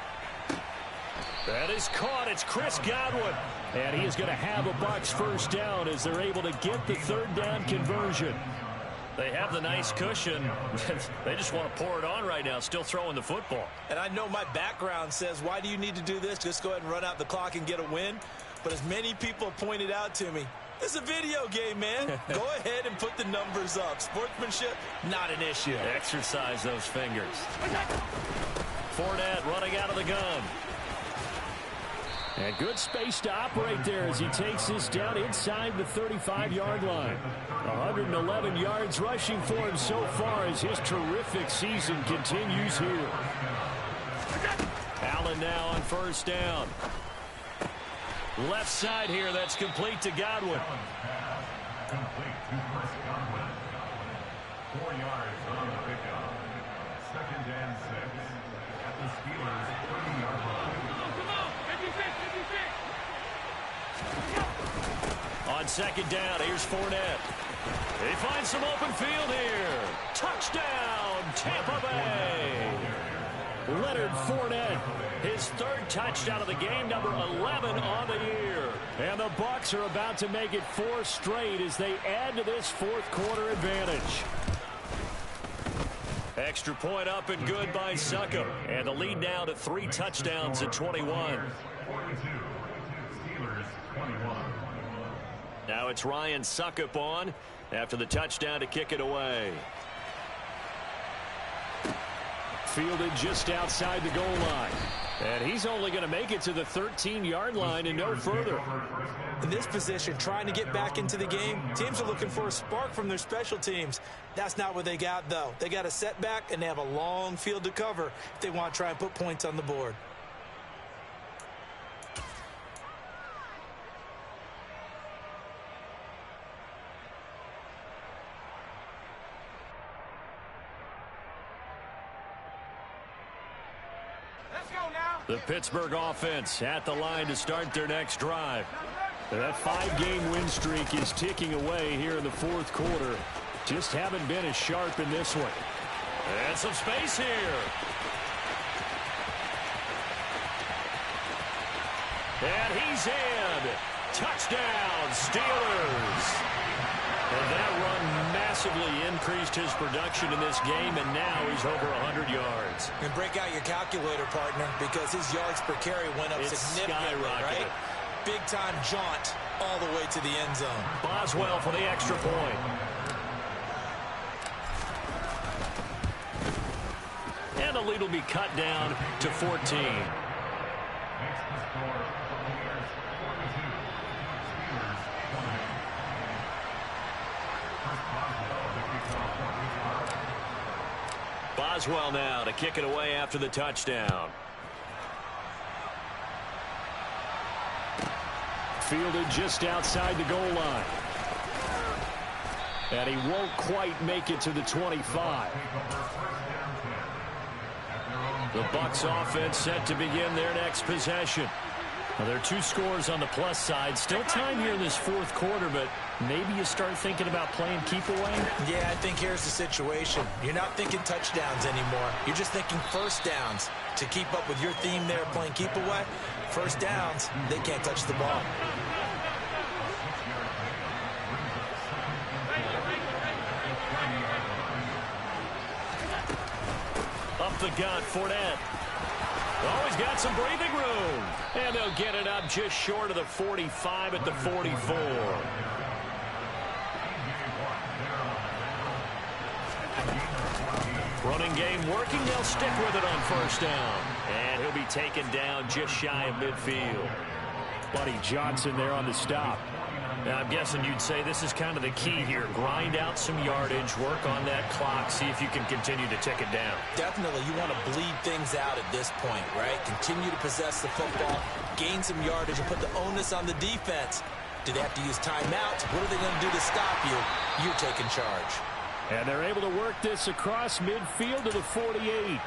That is caught. It's Chris Godwin. And he is going to have a Bucs 1st down as they're able to get the 3rd down conversion. They have the nice cushion. They just want to pour it on right now, still throwing the football. And I know my background says, why do you need to do this? Just go ahead and run out the clock and get a win. But as many people pointed out to me, it's a video game, man. Go ahead and put the numbers up. Sportsmanship, not an issue. Exercise those fingers. Fournette running out of the gun. And good space to operate there as he takes this down inside the 35-yard line. 111 yards rushing for him so far as his terrific season continues here. Allen Allen now on first down. Left side here, that's complete to Godwin. Complete to Chris Godwin. 4 yards on the pickup. 2nd and 6 at the Steelers' 30-yard line. On 2nd down, here's Fournette. He finds some open field here. Touchdown, Tampa Bay. Leonard Fournette, his 3rd touchdown of the game, number 11 on the year. And the Bucs are about to make it 4 straight as they add to this 4th quarter advantage. Extra point up and good by Succop. And the lead now to 3 touchdowns at 21. 42, Steelers 21. Now it's Ryan Succop on after the touchdown to kick it away. Fielded just outside the goal line. And he's only going to make it to the 13-yard line and no further. In this position, trying to get back into the game, teams are looking for a spark from their special teams. That's not what they got, though. They got a setback, and they have a long field to cover if they want to try and put points on the board. The Pittsburgh offense at the line to start their next drive. That 5-game win streak is ticking away here in the 4th quarter. Just haven't been as sharp in this one. And some space here. And he's in. Touchdown, Steelers. And that run massively increased his production in this game, and now he's over 100 yards. And break out your calculator, partner, because his yards per carry went up significantly, right? Big-time jaunt all the way to the end zone. Boswell for the extra point. And the lead will be cut down to 14. Makes the score Buccaneers 42, Steelers 20. Boswell now to kick it away after the touchdown. Fielded just outside the goal line. And he won't quite make it to the 25. The Bucs offense set to begin their next possession. Well, there are 2 scores on the plus side. Still time here in this 4th quarter, but maybe you start thinking about playing keep away? Yeah, I think here's the situation. You're not thinking touchdowns anymore. You're just thinking first downs. To keep up with your theme there, playing keep away, first downs, they can't touch the ball. Up the gut, Fournette. Oh, he's got some breathing room. And they'll get it up just short of the 45 at the 44. Running game working. They'll stick with it on first down. And he'll be taken down just shy of midfield. Buddy Johnson there on the stop. Now, I'm guessing you'd say this is kind of the key here. Grind out some yardage, work on that clock, see if you can continue to tick it down. Definitely, you want to bleed things out at this point, right? Continue to possess the football, gain some yardage, and put the onus on the defense. Do they have to use timeouts? What are they going to do to stop you? You're taking charge. And they're able to work this across midfield to the 48.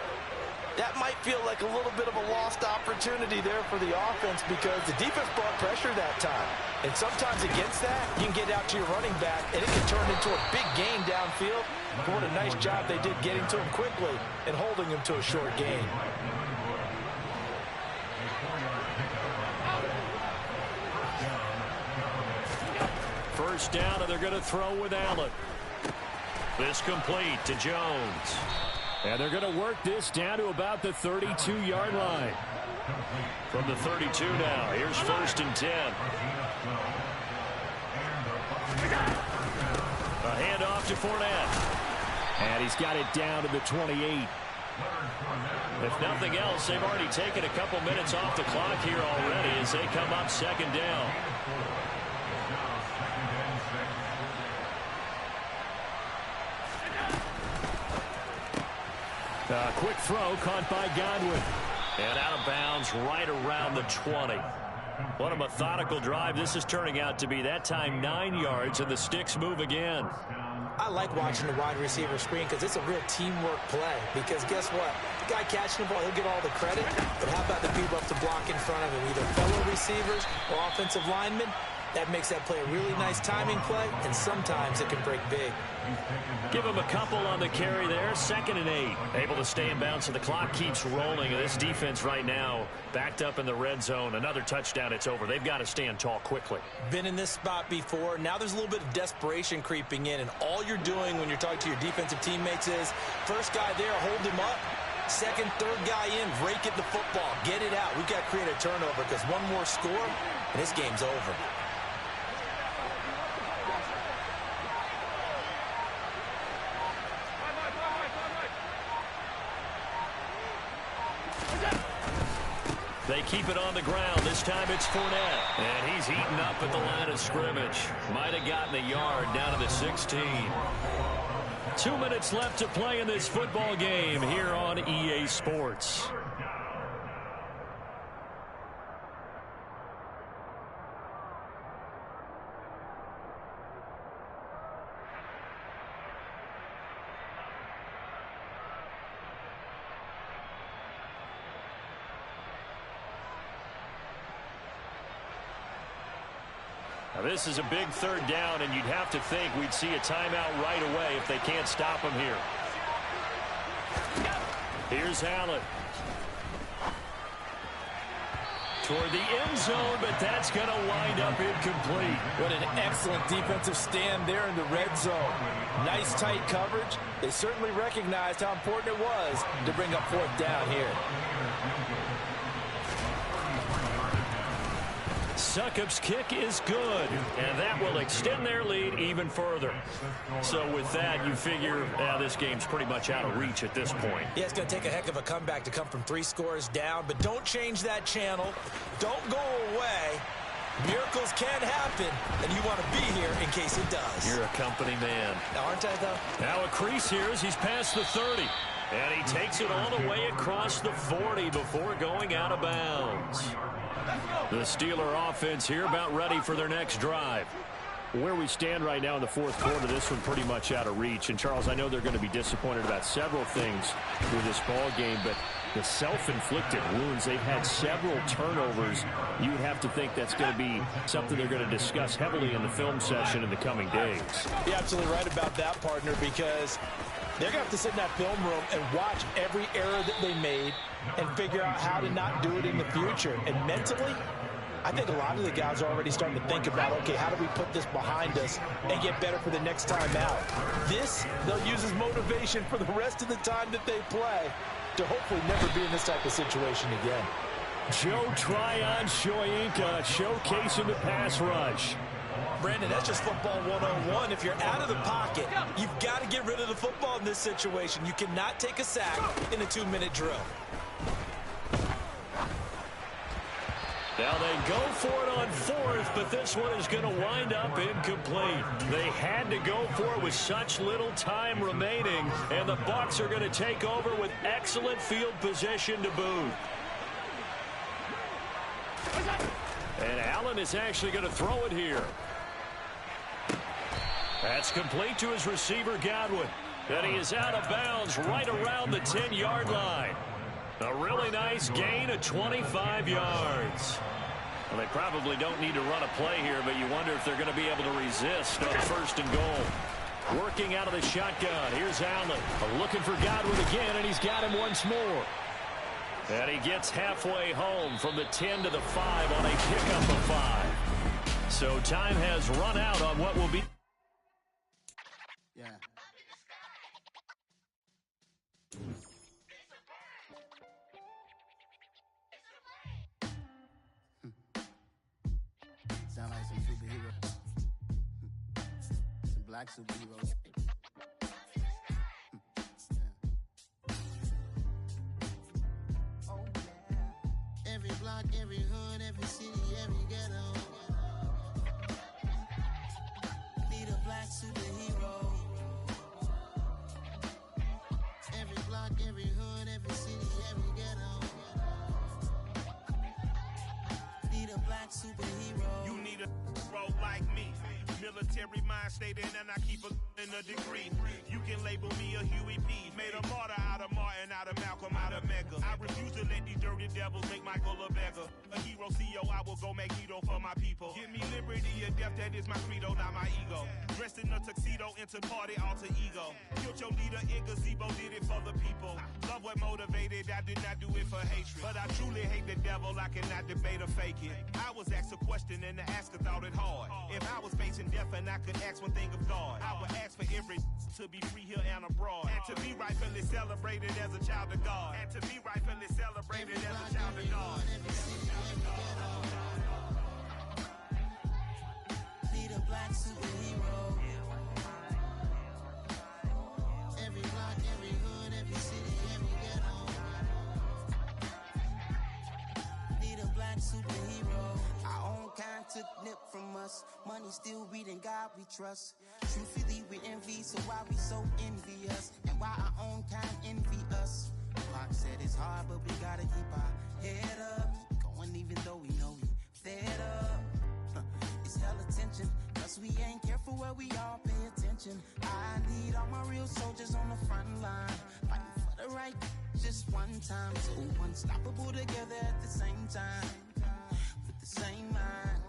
That might feel like a little bit of a lost opportunity there for the offense because the defense brought pressure that time. And sometimes against that, you can get out to your running back, and it can turn into a big gain downfield. But what a nice job they did getting to him quickly and holding him to a short gain. First down, and they're going to throw with Allen. This complete to Jones. And they're going to work this down to about the 32-yard line. From the 32 now, here's 1st and 10. A handoff to Fournette. And he's got it down to the 28. If nothing else, they've already taken a couple minutes off the clock here already as they come up 2nd down. Quick throw caught by Godwin. And out of bounds right around the 20. What a methodical drive this is turning out to be. That time 9 yards, and the sticks move again. I like watching the wide receiver screen because it's a real teamwork play. Because guess what? The guy catching the ball, he'll get all the credit. But how about the people up to block in front of him, either fellow receivers or offensive linemen? That makes that play a really nice timing play, and sometimes it can break big. Give him a couple on the carry there. 2nd and 8. Able to stay in bounds, so the clock keeps rolling. And this defense right now backed up in the red zone. Another touchdown, it's over. They've got to stand tall quickly. Been in this spot before. Now there's a little bit of desperation creeping in, and all you're doing when you're talking to your defensive teammates is, first guy there, hold him up. Second, third guy in, rake at the football. Get it out. We've got to create a turnover because one more score, and this game's over. They keep it on the ground. This time it's Fournette. And he's eaten up at the line of scrimmage. Might have gotten a yard down to the 16. 2 minutes left to play in this football game here on EA Sports. Now this is a big 3rd down, and you'd have to think we'd see a timeout right away if they can't stop him here. Here's Allen. Toward the end zone, but that's going to wind up incomplete. What an excellent defensive stand there in the red zone. Nice tight coverage. They certainly recognized how important it was to bring up 4th down here. Succop's kick is good, and that will extend their lead even further. So with that, you figure this game's pretty much out of reach at this point. Yeah, it's going to take a heck of a comeback to come from 3 scores down, but don't change that channel. Don't go away. Miracles can happen, and you want to be here in case it does. You're a company man. Aren't I, though? Now a crease here as he's past the 30. And he takes it all the way across the 40 before going out of bounds. The Steeler offense here about ready for their next drive. Where we stand right now in the 4th quarter, this one pretty much out of reach. And, Charles, I know they're going to be disappointed about several things with this ball game, but the self-inflicted wounds, they've had several turnovers. You'd have to think that's going to be something they're going to discuss heavily in the film session in the coming days. You're absolutely right about that, partner, because they're going to have to sit in that film room and watch every error that they made and figure out how to not do it in the future. And mentally, I think a lot of the guys are already starting to think about, okay, how do we put this behind us and get better for the next time out? This, they'll use as motivation for the rest of the time that they play to hopefully never be in this type of situation again. Joe Tryon Shoyinka showcasing the pass rush. Brandon, that's just football 101. If you're out of the pocket, you've got to get rid of the football in this situation. You cannot take a sack in a 2-minute drill. Now they go for it on 4th, but this one is going to wind up incomplete. They had to go for it with such little time remaining, and the Bucs are going to take over with excellent field position to boot. And Allen is actually going to throw it here. That's complete to his receiver, Godwin. And he is out of bounds right around the 10-yard line. A really nice gain of 25 yards. Well, they probably don't need to run a play here, but you wonder if they're going to be able to resist on 1st and goal. Working out of the shotgun. Here's Allen. Looking for Godwin again, and he's got him once more. And he gets halfway home from the 10 to the 5 on a pickup of 5. So time has run out on what will be. Yeah. Sound like some superheroes. Some black superheroes. Every block, every hood, every city, every ghetto. Need a black superhero. Every block, every hood, every city, every ghetto. a black superhero. You need a role like me. Military mind stated, and I keep in a degree. You can label me a Huey P. Made a martyr out of Martin, out of Malcolm, out of Mega. I refuse to let these dirty devils make Michael a beggar. A hero CEO, I will go Magneto for my people. Give me liberty or death, that is my credo, not my ego. Dressed in a tuxedo, into party alter ego. Killed your leader in gazebo, did it for the people. Love what motivated, I did not do it for hatred. But I truly hate the devil, I cannot debate or fake it. I was asked a question and the asker thought it hard. If I was facing death and I could ask one thing of God, I would ask for every to be free here and abroad, and to be rightfully celebrated as a child of God, and to be rightfully celebrated as a child of God. Need a black superhero. Every block, every hood, every city, every ghetto. Need a black superhero. Our own kind took nip from us. Money still reading God we trust. Truthfully we envy, so why we so envious? And why our own kind envy us? Pac said it's hard, but we gotta keep our head up. Going even though we know we fed up. It's hella tension, cause we ain't careful where we all pay attention. I need all my real soldiers on the front line, fighting for the right just one time. So unstoppable together at the same time, with the same mind.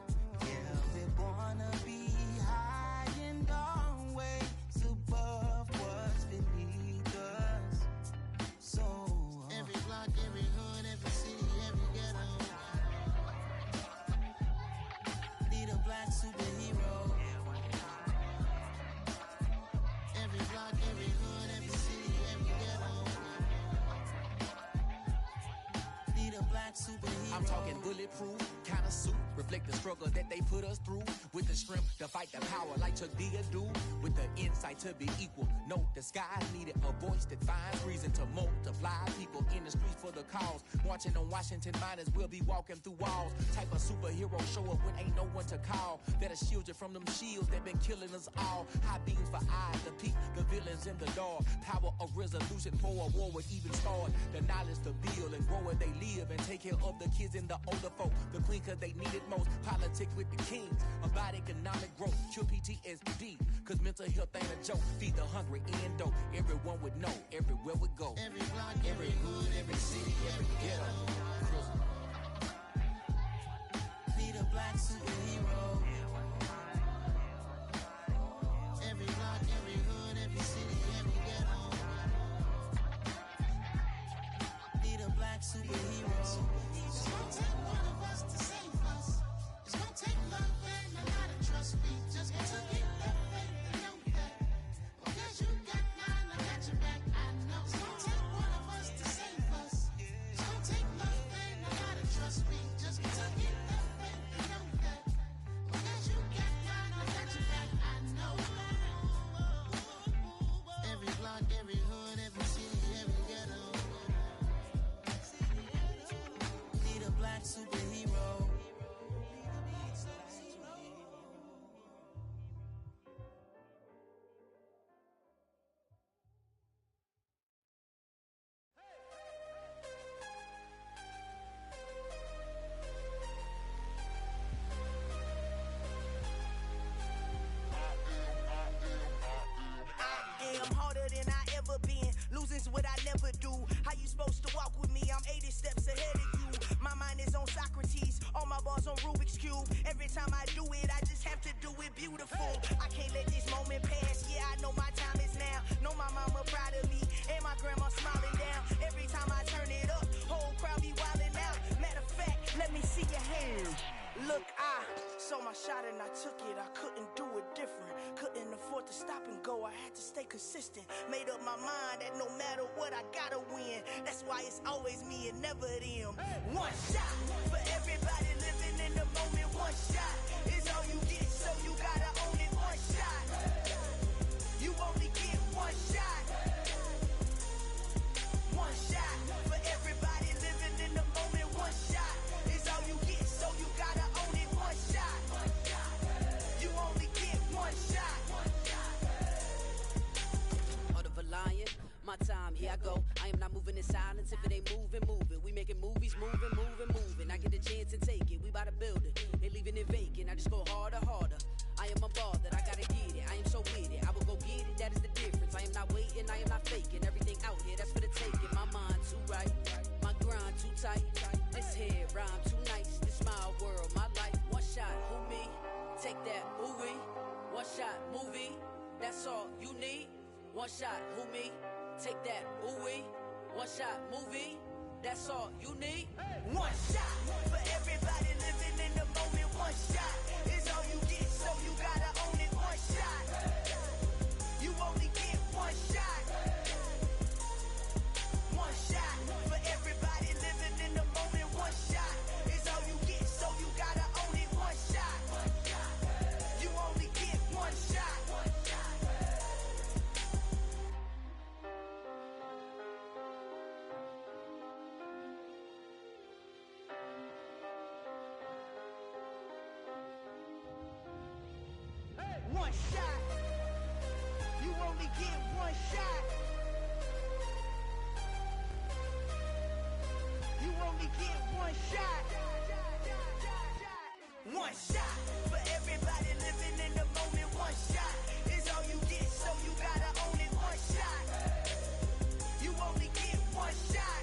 Yeah, we're gonna be high and always above what's beneath us. So every block, every hood, every city, every ghetto. Need a black superhero. Every block, every hood, every city, every ghetto. Need a black superhero. I'm talking bulletproof kind of suit, reflect the struggle that they put us through. With the strength to fight the power like Chuck D do. With the insight to be equal. No disguise needed, a voice that finds reason to multiply. People in the streets for the cause. Marching on Washington miners will be walking through walls. Type of superhero show up when ain't no one to call. That'll shield you from them shields that been killing us all. High beams for eyes to peek the villains in the dark. Power of resolution for a war would even start. The knowledge to build and grow where they live and take care of the kids and the older folk. The queen cause they need it most. Politic with the kings. About economic growth. Cure PTSD. Cause mental health ain't a joke. Feed the hungry and dope. Everyone would know. Everywhere we go. Every block, every hood, every city, every ghetto. Need a black superhero. Every block, every hood, every city, every ghetto. Need a black superhero. It's gonna take one of us to save us. It's gonna take love and a lot of trust. We just got to get that faith and know that. Because you got mine, I got your back. I know. It's gonna take one of us to save us. It's gonna take love and a lot of trust. We just got to get that faith and know that. Because you got mine, I got your back. I know. Every block, every hood, every city, every ghetto. Need a black superhero. I am harder than I ever been. Losing's what I never do. How you supposed to walk with me? I'm 80 steps ahead of you. My mind is on Socrates. All my bars on Rubik's Cube. Every time I do it, I just have to do it beautiful. I can't let this moment pass. Yeah, I know my time is now. Know my mama proud of me. And my grandma smiling down. Every time I turn it up, whole crowd be wilding out. Matter of fact, let me see your hands. Look, I saw my shot and I took it. I couldn't do it different. Couldn't afford to stop and go. I had to stay consistent. Made up my mind that no matter what, I gotta win. That's why it's always me and never them. One shot for everybody living in the moment. One shot is all you get, so you gotta own it. One shot. You only get one shot. One shot for everybody living in the moment. One shot is all you get, so you gotta own it. One shot. You only get one shot. Heart of a lion, my time, here I go. I am not moving in silence. If it ain't moving, move it. We make making movies, moving. I get a chance to take it, we bout to build it. Ain't leaving it vacant, I just go harder. I am a ball that I gotta get it. I am so with it, I will go get it, that is the difference. I am not waiting, I am not faking. Everything out here, that's for the taking. My mind too right, my grind too tight. This head rhyme too nice, this my world, my life. One shot, who me? Take that, ooh-wee. One shot, movie, that's all you need. One shot, who me? Take that, ooh-wee. One shot, movie, that's all you need. One shot for everybody living in the moment. One shot is all you get, so you gotta own it. One shot, you only get one shot. One shot for everybody living in the moment. One shot is all you get, so you gotta own it. One shot, you only get one shot. One shot. You only get one shot. You only get one shot. One shot for everybody living in the moment. One shot is all you get, so you gotta own it. One shot. You only get one shot.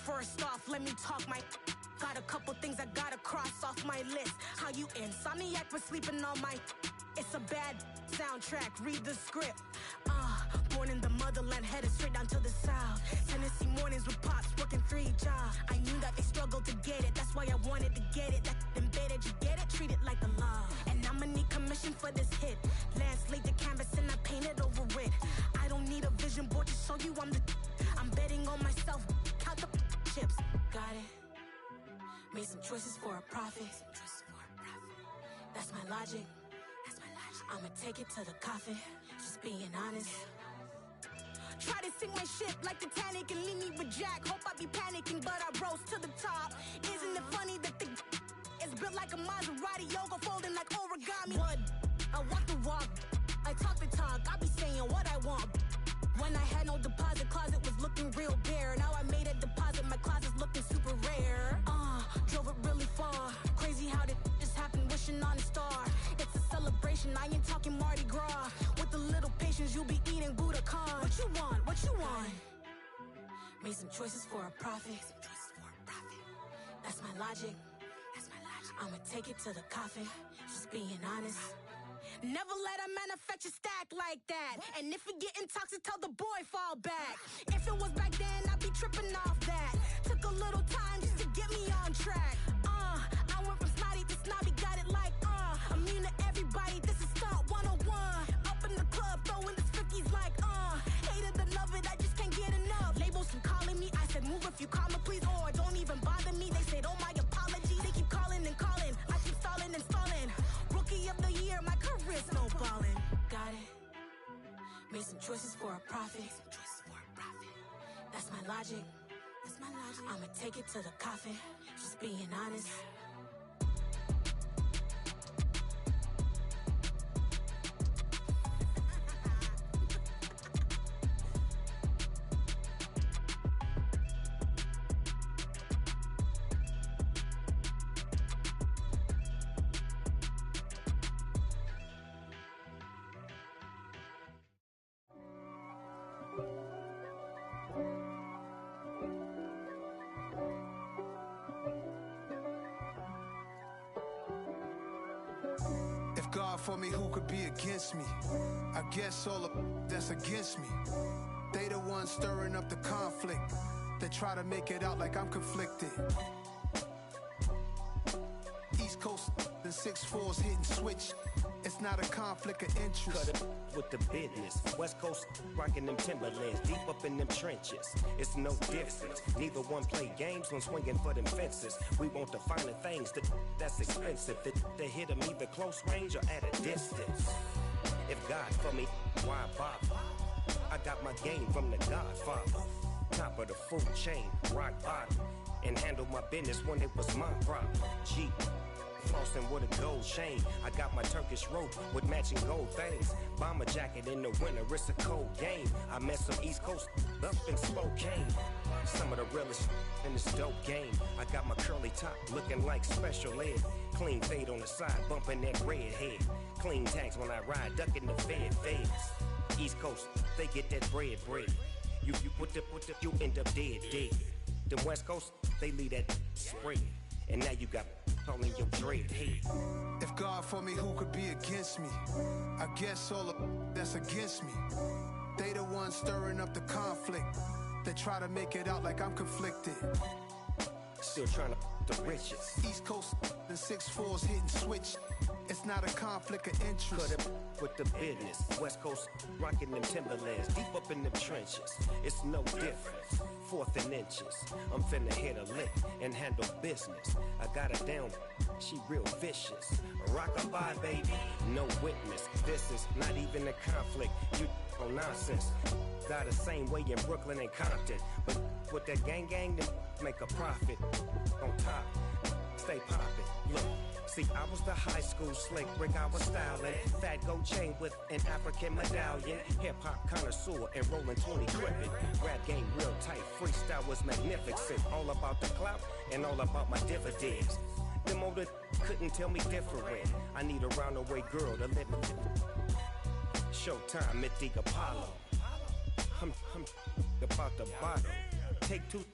First off, let me talk my. Got a couple things I gotta cross off my list. How you insomniac for sleeping on my. It's a bad soundtrack, read the script. Born in the motherland, headed straight down to the south. Tennessee mornings with pops, working 3 jobs. I knew that they struggled to get it, that's why I wanted to get it. That embedded, you get it, treat it like a love. And I'ma need commission for this hit. Lance laid the canvas and I painted over it. I don't need a vision board to show you I'm the. I'm betting on myself, count the chips. Got it. Made some choices for a profit. That's my logic. I'ma take it to the coffin. Just being honest. Try to sink my ship like Titanic and leave me with Jack. Hope I be panicking, but I rose to the top. Isn't it funny that the is built like a Maserati, yoga folding like origami? What? I walk the walk. I talk the talk. I be saying what I want. When I had no deposit, closet was looking real bare. Now I made a deposit, my closet's looking super rare. Drove it really far. Crazy how did just happen, wishing on a star. It's a celebration, I ain't talking Mardi Gras. With a little patience, you'll be eating Budokan. What you want? What you want? Made some choices for a profit. That's my logic. I'ma take it to the coffin. Just being honest. Never let a manufacture stack like that. And if we getting toxic, tell the boy fall back. If it was back then, I'd be tripping off that. Took a little time just to get me on track. I went from snotty to snobby, got it like, immune to everybody, this is stunt 101. Up in the club, throwing the 50s like, hate it and love it, I just can't get enough. Labels from calling me, I said move if you call me please, or don't even bother me. They said, oh my apology, they keep calling and calling. I keep stalling and stalling. Rookie of the year, my career's snowballing. Got it. Made some choices for a profit. That's my logic. I'ma take it to the coffin. Just being honest. God for me, who could be against me? I guess all of that's against me. They the ones stirring up the conflict. They try to make it out like I'm conflicted. East Coast and 6'4s hitting switch. It's It's not a conflict of interest. Cut it with the business. West Coast rocking them Timberlands, deep up in them trenches. It's no difference. Neither one play games when swinging for them fences. We want the finer things that's expensive. They hit them either close range or at a distance. If God for me, why bother? I got my game from the Godfather. Top of the food chain, rock bottom. And handle my business when it was my problem. G. Flossing with a gold chain. I got my Turkish rope with matching gold things. Bomber jacket in the winter, it's a cold game. I met some East Coast up in Spokane. Some of the realest in this dope game. I got my curly top looking like special ed. Clean fade on the side, bumping that red head. Clean tags when I ride, ducking the feds. East Coast, they get that bread. You put the, you end up dead. Them West Coast, they leave that spread. And now you got all in your dread head. If God for me, who could be against me? I guess all of that's against me. They the ones stirring up the conflict. They try to make it out like I'm conflicted. Still trying to the riches. East Coast and 6'4s hitting switch. It's not a conflict of interest. Cut it with the business. West Coast rocking them Timberlands, deep up in them trenches. It's no difference. 4th and inches. I'm finna hit a lick and handle business. I got her down, she real vicious. Rock-a-bye, baby, no witness. This is not even a conflict. You on nonsense. Got the same way in Brooklyn and Compton. But with that gang, then make a profit. On top, stay poppin'. Look. See, I was the high school slick brick, I was styling. Fat gold chain with an African medallion. Hip-hop connoisseur and rolling 20 crippin'. Rap game real tight, freestyle was magnificent. All about the clout and all about my dividends. Them older couldn't tell me different. I need a roundaway girl to let me. Showtime at the Apollo. I'm about the bottom. Take 2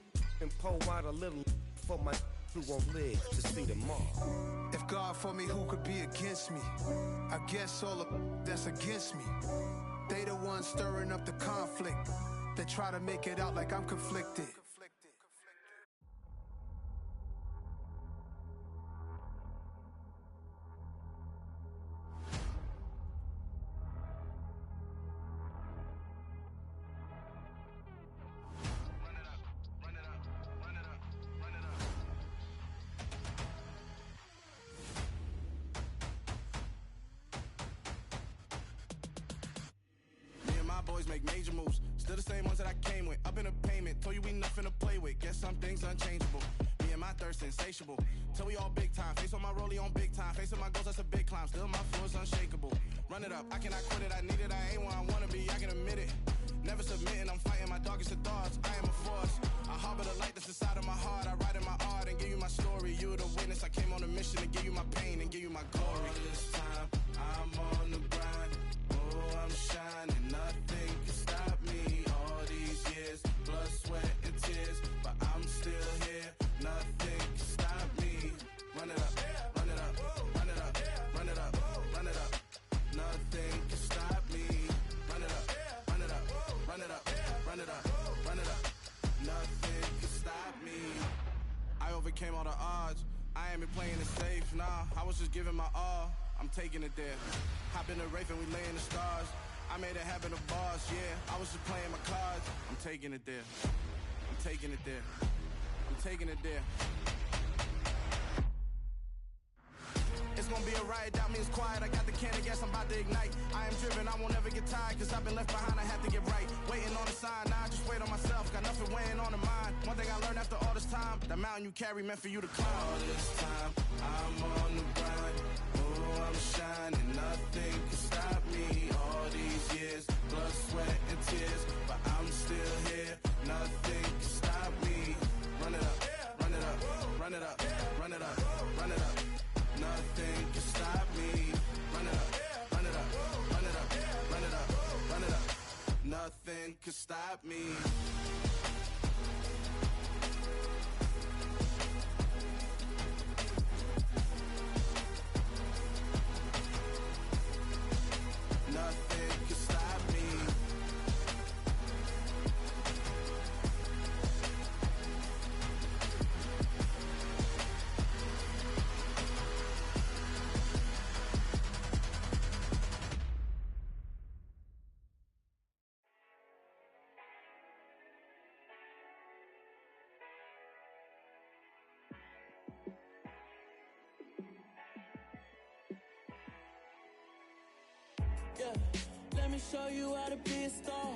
and pour out a little for my who won't live to see them all. If God for me, who could be against me? I guess all of that's against me. They the ones stirring up the conflict. They try to make it out like I'm conflicted. Boys make major moves, still the same ones that I came with. Up in a payment, told you we nothing to play with. Guess some things unchangeable. Me and my thirst insatiable. Till we all big time. Face on my rollie on big time. Facing my goals, that's a big climb. Still my flow is unshakable. Run it up, I cannot quit it. I need it, I ain't where I wanna be. I can admit it. Never submitting, I'm fighting my darkest of thoughts. I am a force. I harbor the light that's inside of my heart. I write in my art and give you my story. You are the witness. I came on a mission to give you my pain and give you my glory. All this time, I'm on the grind. Oh, I'm shining. Nothing can stop me. All these years, blood, sweat, and tears. But I'm still here. Nothing can stop me. Run it up, run it up, run it up, run it up, run it up. Nothing can stop me. Run it up, run it up, run it up, run it up, run it up. Nothing can stop me. I overcame all the odds. I ain't been playing it safe, nah. I was just giving my all. I'm taking it there. Hop in the Wraith and we lay in the stars. I made it happen to bars, yeah. I was just playing my cards. I'm taking it there. I'm taking it there. I'm taking it there. It's gonna be a riot, doubt me it's quiet. I got the can of gas, I'm about to ignite. I am driven, I won't ever get tired. Cause I've been left behind, I have to get right. Waiting on the sign, now I just wait on myself. Got nothing weighing on the mind. One thing I learned after all this time, that mountain you carry meant for you to climb. All this time, I'm on the grind. Oh, I'm shining, nothing can stop me. All these years, blood, sweat, and tears. But I'm still here, nothing can stop me. Run it up, run it up, run it up, run it up, run it up. Nothing can stop me. Run it up, run it up, run it up, run it up, run it up. Nothing can stop me. Nothing can stop me. Yeah, let me show you how to be a star.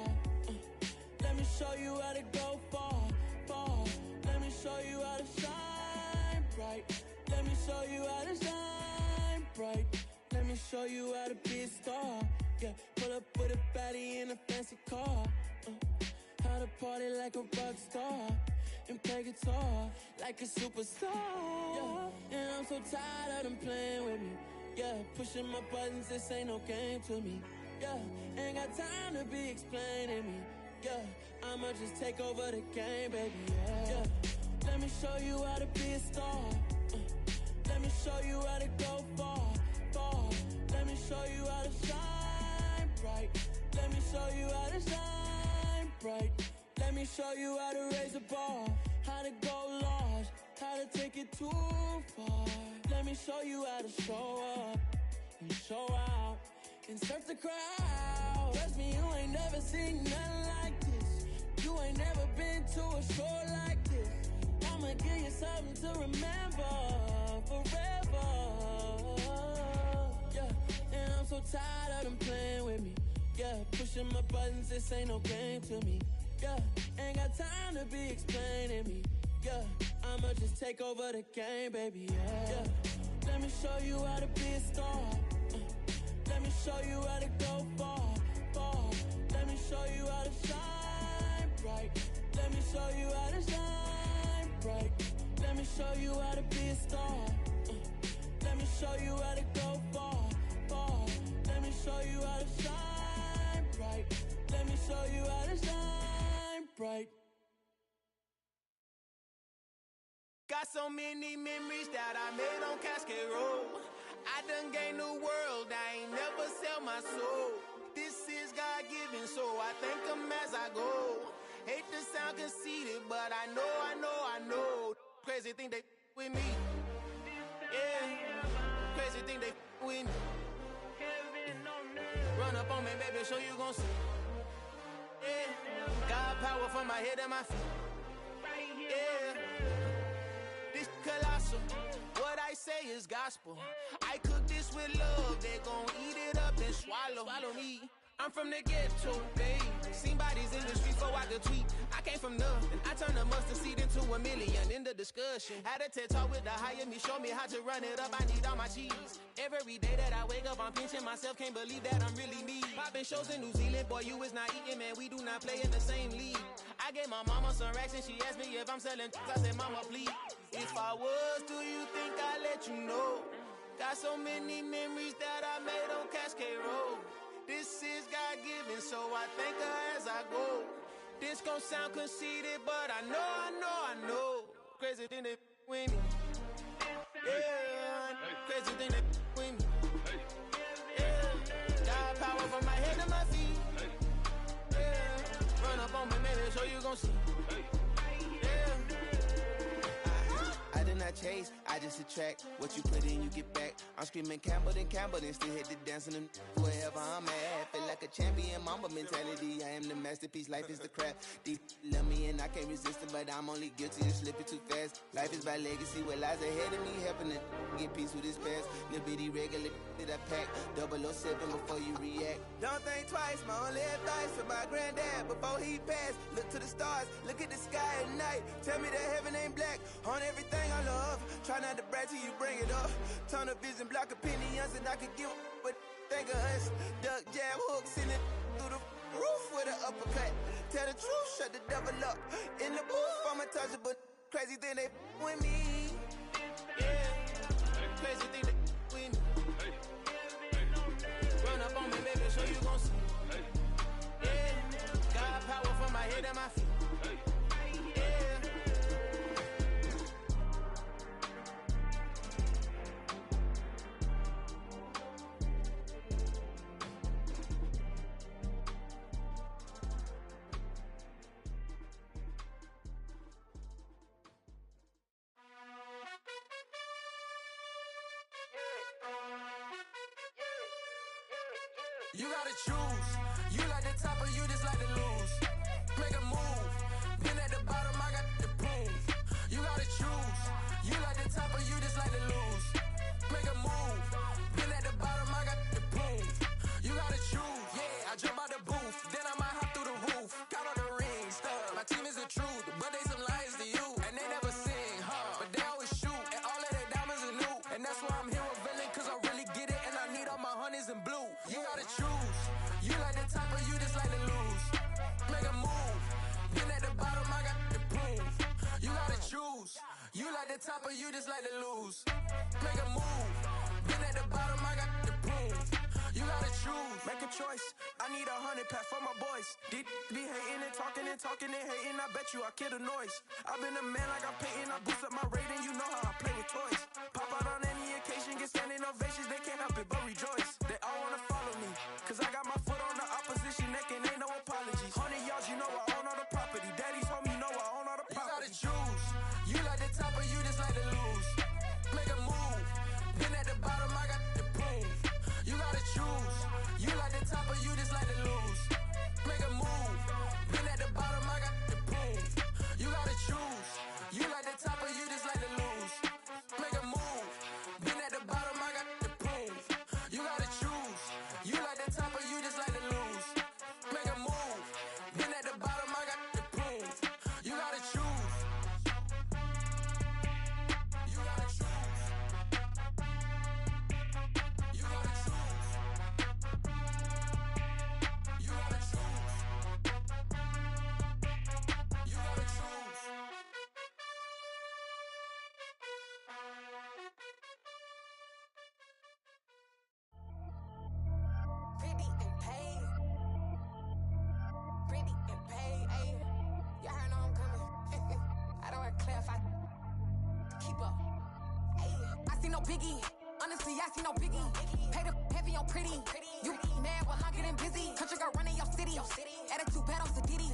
Let me show you how to go far, far. Let me show you how to shine bright. Let me show you how to shine bright. Let me show you how to be a star. Yeah, pull up with a baddie in a fancy car. How to party like a rock star and play guitar like a superstar. Yeah, and I'm so tired of them playing with me. Yeah, pushing my buttons, this ain't no game to me. Yeah, ain't got time to be explaining me. Yeah, I'ma just take over the game, baby. Yeah, let me show you how to be a star. Let me show you how to go far, far. Let me show you how to shine bright. Let me show you how to shine bright. Let me show you how to raise the bar, how to go large, how to take it too far. Let me show you how to show up and show out and surf the crowd. Trust me, you ain't never seen nothing like this. You ain't never been to a show like this. I'ma give you something to remember forever. Yeah, and I'm so tired of them playing with me. Yeah, pushing my buttons, this ain't no game to me. Yeah, ain't got time to be explaining me. Yeah, I'ma just take over the game, baby. Yeah, let me show you how to be a star. Let me show you how to go far, far. Let me show you how to shine bright. Let me show you how to shine bright. Let me show you how to be a star. Let me show you how to go far, far. Let me show you how to shine bright. Let me show you how to shine bright. Got so many memories that I made on Cascade Road. I done gained the world, I ain't never sell my soul. This is God-given, so I thank him as I go. Hate to sound conceited, but I know. Crazy thing they with me. Yeah, crazy thing they with me. Run up on me, baby, so you gon' see. Yeah, God power from my head and my feet. Yeah, this colossal. What I say is gospel. I cook this with love. They gon' eat it up and swallow me. I'm from the ghetto, babe. Seen bodies in the streets before I could tweet. I came from nothing. I turned a mustard seed into a million in the discussion. Had a TED talk with the higher me, show me how to run it up. I need all my cheese. Every day that I wake up, I'm pinching myself. Can't believe that I'm really me. Popping shows in New Zealand, boy, you is not eating, man. We do not play in the same league. I gave my mama some racks and she asked me if I'm selling. I said, mama, please. If I was, do you think I'd let you know? Got so many memories that I made on Cascade Road. This is God-given, so I thank her as I go. This gon' sound conceited, but I know. Crazy thing they with me. Yeah, crazy thing they with me. Yeah, got power from my head to my feet. Yeah, run up on me, maybe, so you gon' see. Yeah. I did not chase, I just attract. What you put in, you get back. I'm screaming Campbell, then still hit the dancing and wherever I'm at. Feel like a champion, mamba mentality. I am the masterpiece, life is the crap. Deep love me and I can't resist it, but I'm only guilty of slipping too fast. Life is by legacy, what lies ahead of me, helping to get peace with this past. Little bitty regular that I pack, 007 before you react. Don't think twice, my only advice for my granddad before he passed. Look to the stars, look at the sky at night. Tell me that heaven ain't black on everything I love. Try not to brag till you bring it up. Tunnel vision, block opinions, and I could give what think of us. Duck jab hooks in it through the roof with an uppercut. Tell the truth, shut the devil up. In the booth, I'm untouchable. Crazy thing they with me. Yeah, crazy thing they with me. Run up on me, baby, so you gon' see. Yeah, got power from my head and my feet. You gotta choose. You like the top or you just like to lose. Make a move. Been at the bottom, I got the proof. You gotta choose. You like the top or you just like to lose. Make a move. Been at the bottom, I got the proof. You gotta choose. top of you just like to lose. Make a move. Been at the bottom, I got the proof. You gotta choose. Make a choice. I need 100 pack for my boys. These be hating and talking and hating. I bet you I kill the noise. I've been a man like I'm Peyton. I boost up my rating. You know how I play with toys. Pop out on any occasion, get standing ovations. They can't help it but rejoice. They all wanna follow me, cause I got my foot on the opposition neck and ain't no apologies. 100 yards, you know I own all the property. Daddy told me, you know I own all the property. You gotta choose. You like the top or you just like to lose. Make a move. Been at the bottom, I got the proof. You gotta choose. You like the top or you just like to lose. Make a move. Been at the bottom, I got the proof. You gotta choose. You like the top or you just like to lose. Make a move. Been at the bottom, I got the proof. You gotta choose. You like the top or you just like to lose. Make a move. Been at the bottom, I got the proof. You gotta choose. You gotta choose. You gotta choose. You gotta choose. You gotta choose. Pretty and paid. Pretty and paid, ayy. Y'all heard I'm coming. I don't want to clarify. Keep up. Ayy. I see no biggie. Honestly, I see no biggie. Pay the heavy on pretty. You mad while I'm getting busy. Country girl running your city. Attitude bad on Sadiddy.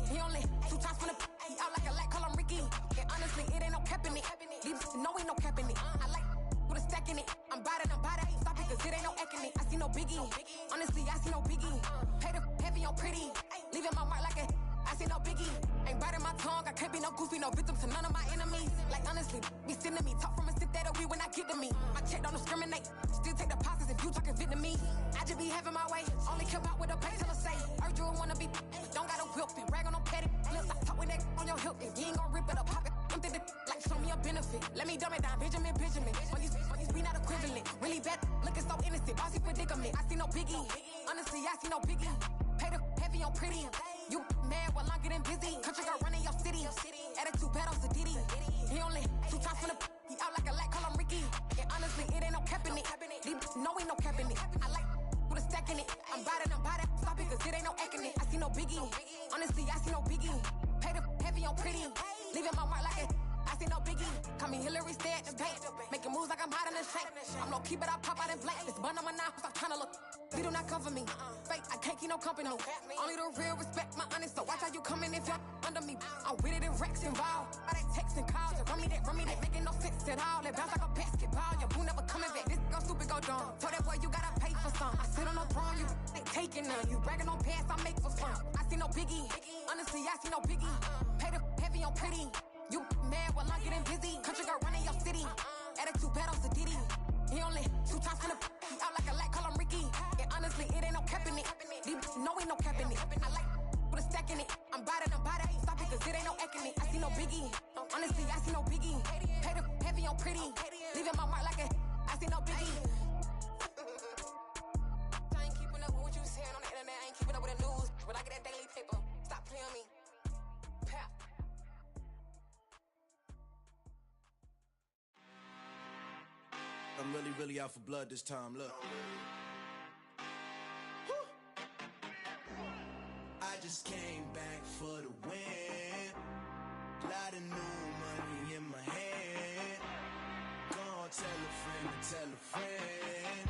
He only 2 times from the he out like a light, call him Ricky. And honestly, it ain't no cap in it. Leave no ain't no cap in it. I like with a stack in it. I'm bad. Stop it, cause it ain't no eck in it. I see no biggie. Honestly, I see no biggie. Pay the heavy on pretty. Leaving my mark like a I see no biggie. Ain't biting my tongue. I can't be no goofy, no victim to none of my enemies. Like honestly, be sending me talk from a stick that'll be when I get to me. My check don't discriminate. Still take deposits if you talking Vietnamese. I just be having my way. Only come out with a pay till I say. Urge you wanna be. Don't got a whip and brag on no petty. Flips, I talk with that on your hip. If you ain't gon' rip it up, pop it. I'm thinking like show me a benefit. Let me dumb it down, Benjamin. All these we not equivalent. Really bad, looking so innocent. Bossy predicament. I see no biggie. Honestly, I see no biggie. Pay the heavy on pretty. You mad while I'm getting busy. Country girl running your city. Attitude bad on Sadiddy. He only 2 times from the he out like a light, call him Ricky. And honestly, it ain't no cap in it. No ain't no cap in it. I like with a stack in it. I'm bad. Stop it, cause it ain't no eck in it. I see no biggie. Honestly, I see no biggie. Pay the heavy on pretty. Leaving my mark like it. I see no biggie. Call me Hillary, stay at the bank. Making moves like I'm hot in the shank. I'm low key, but I pop out in blank. This bun on my knife, I'm trying to look. They do not cover me. Fake, I can't keep no company. Only the real respect my honest. So watch how you coming if you're under me. I'm with it and Rex involved. All they texts and calls. Run me that, making no sense at all. They bounce like a basketball. Your boo never coming back. This go stupid, go dumb. Told that boy you gotta pay for some. I sit on the throne, you ain't taking none. You bragging on pants, I make for fun. I see no biggie. Honestly, I see no biggie. Pay the heavy on pretty. You mad while I'm getting busy. Country girl running your city. Attitude bad on Sadiddy. He only 2 times from the he out like a light, call him Ricky. And honestly, it ain't no cap in it. No ain't no cap in it. I like with a stack in it. I'm bad. Stop it, cause it ain't no eck in it. I see no biggie. Honestly, I see no biggie. Pay the heavy on pretty. Leaving my mark like a I see no biggie. I ain't keeping up with what you saying on the internet. I ain't keeping up with the news. But I get that daily paper. Stop playing on me. Pap. I'm really out for blood this time, look. I just came back for the win. Lot of new money in my hand. Gonna tell a friend.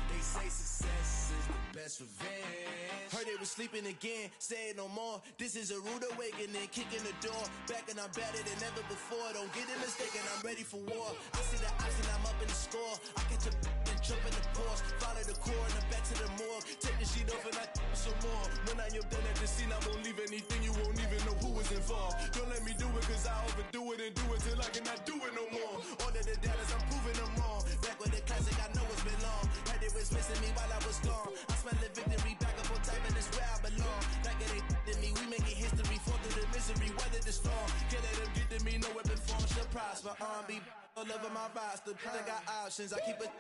They say success is the best revenge. Heard they was sleeping again, say it no more. This is a rude awakening, kicking the door. Back and I'm better than ever before. Don't get it mistaken, I'm ready for war. I see the option, I'm up in the score. I catch a and jump in the course. Follow the core and then back to the morgue. Take the sheet off and I some more. When I am done at the scene, I won't leave anything. You won't even know who was involved. Don't let me do it, cause I overdo it and do it till I cannot do it no more. All of the doubters, I'm proving them wrong. Back with the classic, I know it's been long. Had they was missing me while I was gone. I smell the victory back up on time, and it's where I belong. Like it ain't to me, we making history. Fall through the misery, weather the storm. Can't let them get to me, no weapon form shall prosper. R&B all over my roster, they got options. I keep it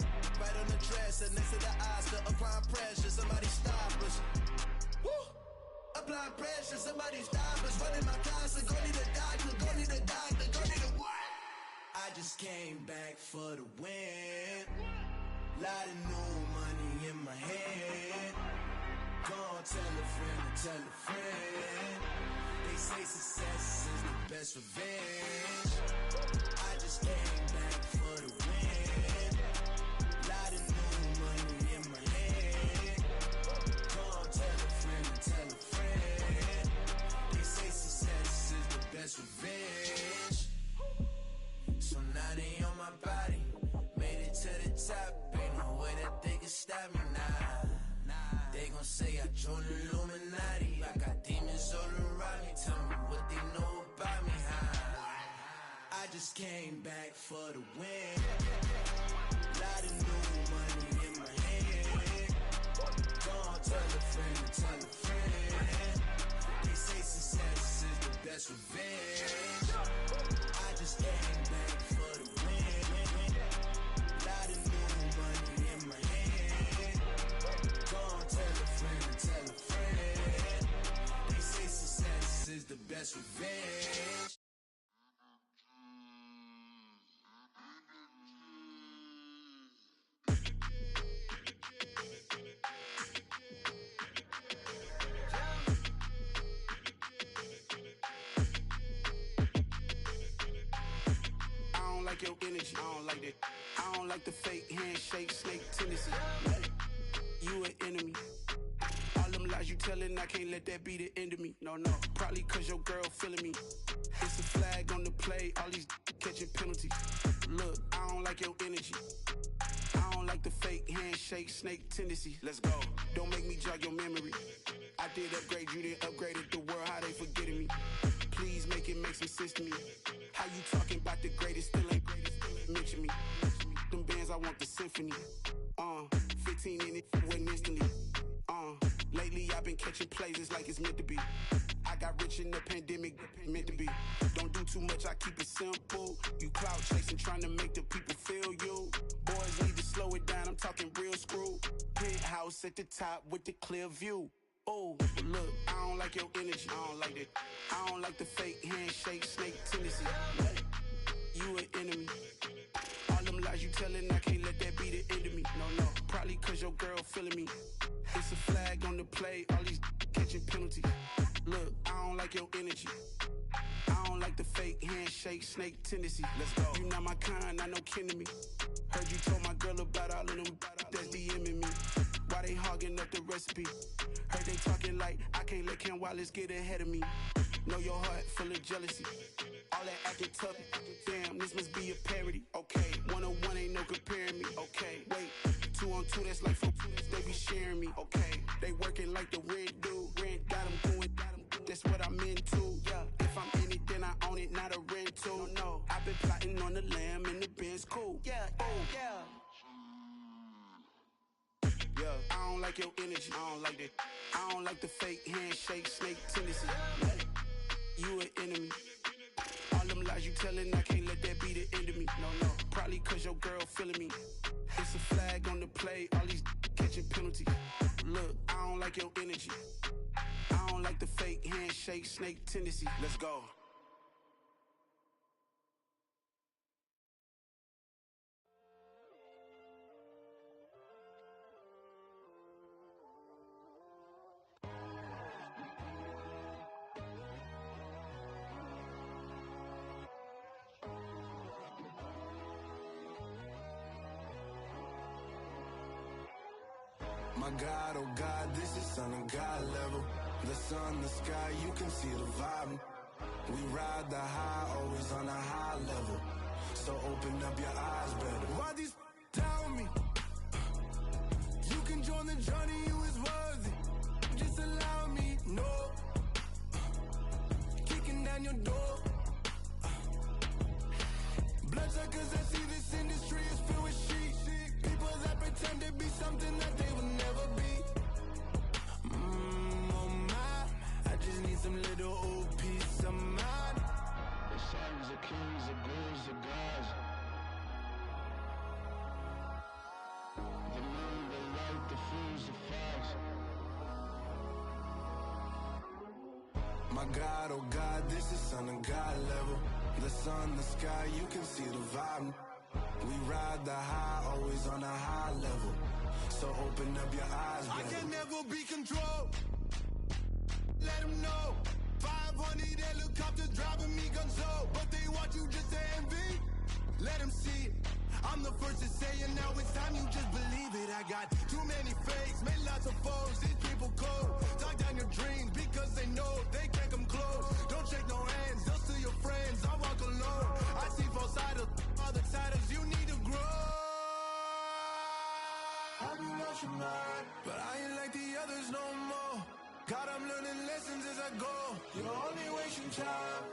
right on the dresser, next to the Oscar. Applying pressure, somebody stop us. Woo! Applying pressure, somebody stop us. Running my closet, go need a doctor, go need a doctor, go need a what? I just came back for the win. Lot of new money in my hand. Gonna tell a friend to tell a friend. They say success is the best revenge. I just came back for the win. Lot of new money in my hand. Gonna tell a friend to tell a friend. They say success is the best revenge. So now they on my body. Made it to the top. Ain't no way that they can stop me now. They gon' say I joined the Illuminati. I got demons all around me. Tell me what they know about me, huh? I just came back for the win. Lot of new money in my hand. Gonna tell a friend to tell a friend. They say success is the best revenge. I just came back for the win. Lot of new money in my hand. Gonna tell a friend to tell a friend. They say success is the best revenge. I don't like your energy, I don't like that. I don't like the fake handshake, snake tendency. You an enemy. All them lies you telling, I can't let that be the end of me. No, probably cause your girl feeling me. It's a flag on the play, all these catching penalties. Look, I don't like your energy. I don't like the fake handshake, snake tendency. Let's go. Don't make me jog your memory. I did upgrade, you didn't upgrade it. The world, how they forgetting me. Please make it make some sense to me. How you talking about the greatest, still ain't greatest, mention me. Them bands, I want the symphony. 15 in it, went instantly. Lately I've been catching plays, it's like it's meant to be. I got rich in the pandemic, meant to be. Don't do too much, I keep it simple. You clout chasing, trying to make the people feel you. Boys need to slow it down, I'm talking real screw. Penthouse at the top with the clear view. Oh, look, I don't like your energy, I don't like that. I don't like the fake handshake, snake tendency. You an enemy. All them lies you telling, I can't let that be the end of me. No, probably cause your girl feeling me. It's a flag on the play, all these catching penalties. Look, I don't like your energy. I don't like the fake handshake, snake tendency. Let's go. You not my kind, not no kin to me. Heard you told my girl about all of them that's DMing me. Why they hogging up the recipe? Heard they talking like I can't let Ken Wallace get ahead of me. Know your heart full of jealousy. All that acting tough. Damn, this must be a parody. Okay, 1-on-1 ain't no comparing me. Okay, wait, 2-on-2 that's like 4-2. They be sharing me. Okay, they working like the rent do. Rent got them going. That's what I'm into. Yeah, if I'm in it, then I own it, not a rental. No, I've been plotting on the lamb and the Benz cool. Yeah, yeah. I don't like your energy, I don't like that. I don't like the fake handshake, snake tendency. You an enemy. All them lies you telling, I can't let that be the end of me. No, probably cause your girl feeling me. It's a flag on the play, all these catching penalties. Look, I don't like your energy. I don't like the fake handshake, snake tendency. Let's go. My God, oh God, this is Son of God level. The sun, the sky, you can see the vibe. We ride the high, always on a high level. So open up your eyes better. Why these tell me? You can join the journey, you is worthy. Just allow me, no. Kicking down your door. Bloodsuckers, I see this industry is filled with shit. People that pretend to be something that they will never be. Oh my, I just need some little old peace of mind. The sons of kings, the ghouls, the gods. The moon, the light, the fools, the fogs. My God, oh God, this is Son of God level. The sun, the sky, you can see the vibe. We ride the high, always on a high level. So open up your eyes, baby. I can never be controlled. Let them know. 500 helicopters driving me gonzo. But they want you just to envy. Let them see it. I'm the first to say it, now it's time you just believe it. I got too many fakes, made lots of foes. These people cold. Talk down your dreams because they know they can't come close. Don't shake no hands, they'll steal your friends. I walk alone. I see both sides of other titles. You need to grow. Have you lost your mind? But I ain't like the others no more. God, I'm learning lessons as I go. You're only wasting time.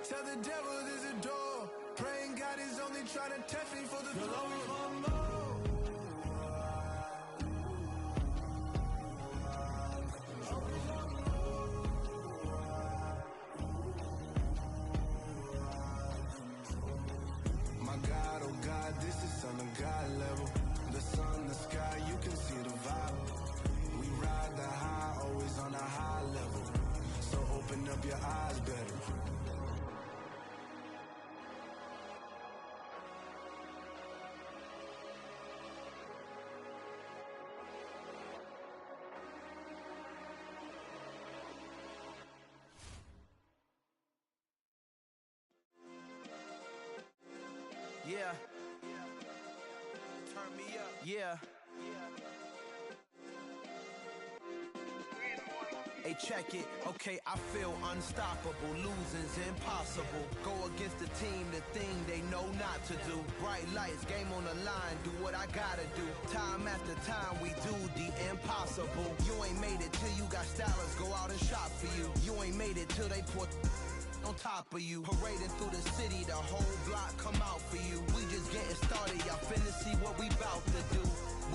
Tell the devil there's a door. Praying God is only trying to test me for the glory for more. My God, oh God, this is son of God level. The sun, the sky, you can see the vibe. We ride the high, always on a high level. So open up your eyes better. Yeah. Turn me up. Yeah. Hey, check it. Okay, I feel unstoppable. Losing's impossible. Go against the team, the thing they know not to do. Bright lights, game on the line. Do what I gotta do. Time after time, we do the impossible. You ain't made it till you got stylists go out and shop for you. You ain't made it till they put on top of you. Parading through the city, the whole block come out for you. We just getting started, y'all finna see what we bout to do.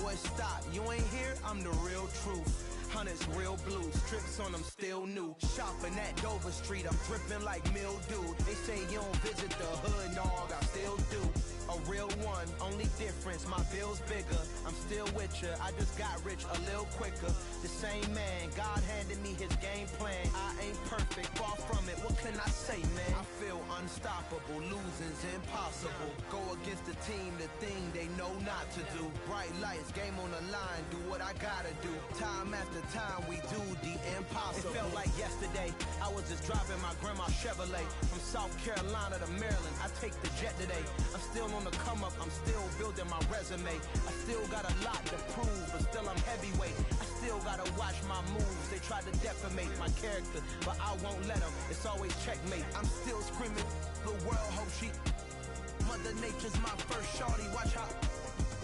Boy, stop, you ain't here, I'm the real truth. Hunters, real blue, strips on them still new. Shopping at Dover Street, I'm dripping like mildew. They say you don't visit the hood, dog, I still do. A real one, only difference, my bill's bigger. I'm still with ya, I just got rich a little quicker. The same man, God handed me his game plan. I ain't perfect, far from it, what can I say, man? I feel unstoppable, losing's impossible. Go against the team, the thing they know not to do. Bright lights, game on the line, do what I gotta do. Time after time, we do the impossible. It felt like yesterday, I was just driving my grandma's Chevrolet. From South Carolina to Maryland, I take the jet today. I'm still on the come up, I'm still building my resume. I still got a lot to prove, but still I'm heavyweight. I still gotta watch my moves. They try to defamate my character, but I won't let them. It's always checkmate. I'm still screaming, the world hope she. Mother Nature's my first shorty. Watch how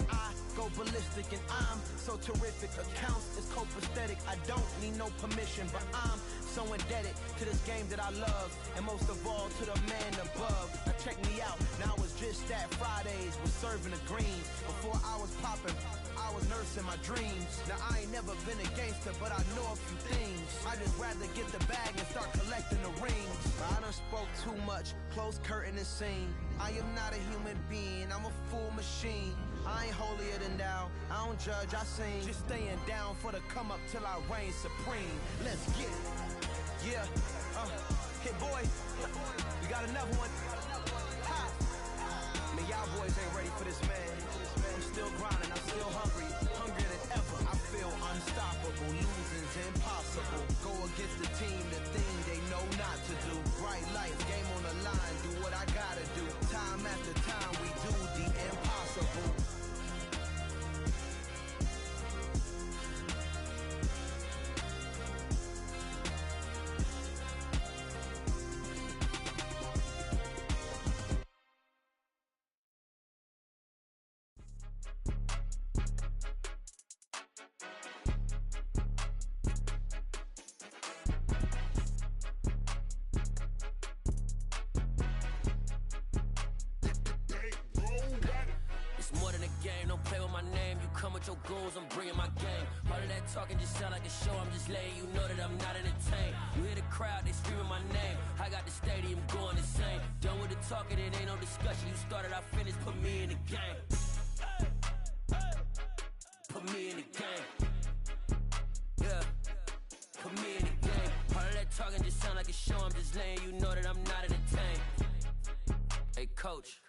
I go ballistic, and I'm so terrific. Accounts is copacetic. I don't need no permission, but I'm so indebted to this game that I love, and most of all to the man above. Now check me out, now it's just that Fridays was serving the greens. Before I was popping, I was nursing my dreams. Now I ain't never been a gangster, but I know a few things. I just rather get the bag and start collecting the rings. I done spoke too much, close curtain and scene. I am not a human being, I'm a full machine. I ain't holier than thou, I don't judge, I sing. Just staying down for the come up till I reign supreme. Let's get it. Yeah, hit boy, we got another one. Ha! Man, y'all boys ain't ready for this, man. I'm still grinding, I'm still hungry, hungrier than ever. I feel unstoppable, losing's impossible. Go against the team, the thing they know not to do. Bright lights, game on the line, do what I gotta do. Time after time, we do the impossible. Your goals, I'm bringing my game. All of that talking just sound like a show. I'm just letting you know that I'm not entertained. You hear the crowd, they screaming my name. I got the stadium going insane. Done with the talking, it ain't no discussion. You started, I finished, put me in the game. Put me in the game. Yeah, put me in the game. All of that talking just sound like a show. I'm just letting you know that I'm not entertained. coach,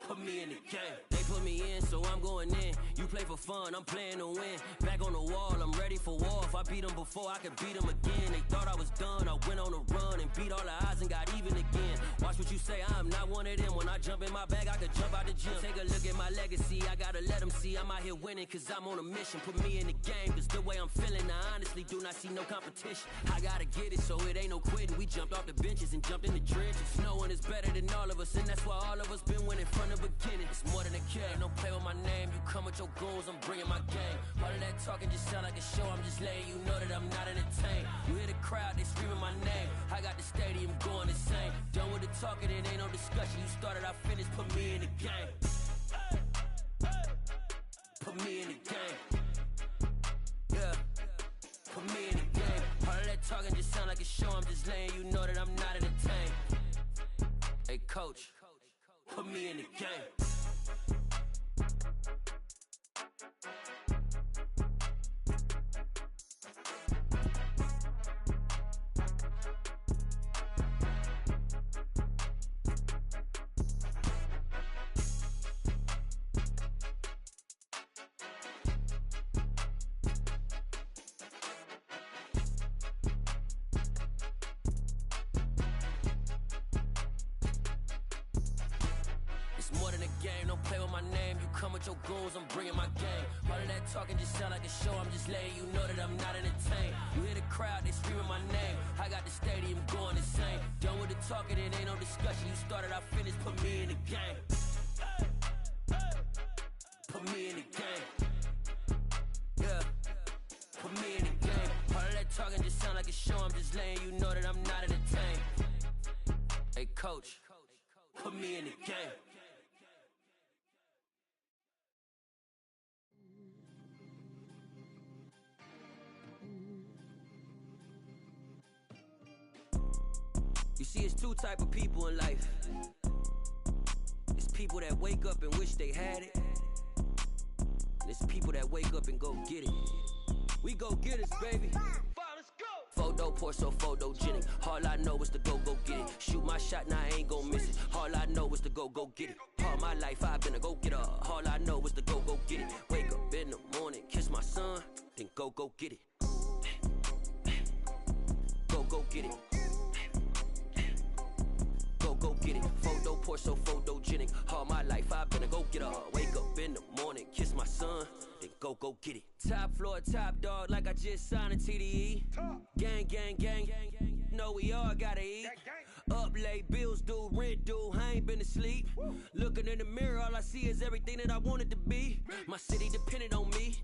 put me in the game. They put me in, so I'm going in. You play for fun, I'm playing to win. Back on the wall, I'm ready for war. If I beat them before, I could beat them again. They thought I was done, I went on a run and beat all the odds and got even again. Watch what you say, I'm not one of them. When I jump in my bag, I could jump out the gym. Take a look at my legacy, I gotta let them see I'm out here winning, cause I'm on a mission. Put me in the game, cause the way I'm feeling, I honestly do not see no competition. I gotta get it, so it ain't no quitting. We jumped off the benches and jumped in the trenches. No one is better than all of us, and that's why all of us been winning from the beginning. It's more than a game, don't play with my name. You come with your goons, I'm bringing my game. All of that talking just sound like a show, I'm just letting you know that I'm not entertained. You hear the crowd, they screaming my name. I got the stadium going insane. Done with the talking, it ain't no discussion. You started, I finished, put me in the game. Put me in the game. Yeah, put me in the game. All of that talking just sound like a show, I'm just letting you know that I'm not entertained. Hey coach, put me in the game. More than a game, don't play with my name. You come with your goons, I'm bringing my game. All of that talking just sound like a show, I'm just letting you know that I'm not entertained. You hear the crowd, they screaming my name. I got the stadium going insane. Done with the talking, it ain't no discussion. You started, I finished, put me in the game. Put me in the game. Yeah, put me in the game. All of that talking just sound like a show, I'm just letting you know that I'm not entertained. Hey coach, put me in the game. You see, it's two type of people in life. It's people that wake up and wish they had it. And it's people that wake up and go get it. We go get it, baby. Let's go. Photo pour so photogenic. All I know is to go get it. Shoot my shot, now I ain't gon' miss it. All I know is to go get it. All my life I've been a go-getter. All I know is to go get it. Wake up in the morning, kiss my son, then go get it. Go get it. Go get it. Photo pour so photogenic. All my life I've been a go-getter. Wake up in the morning, kiss my son, then go get it. Top floor, top dog, like I just signed a TDE. Gang, gang, gang, gang, gang. Know we all gotta eat. Up late, bills due, rent due, I ain't been asleep. Looking in the mirror, all I see is everything that I wanted to be. My city depended on me,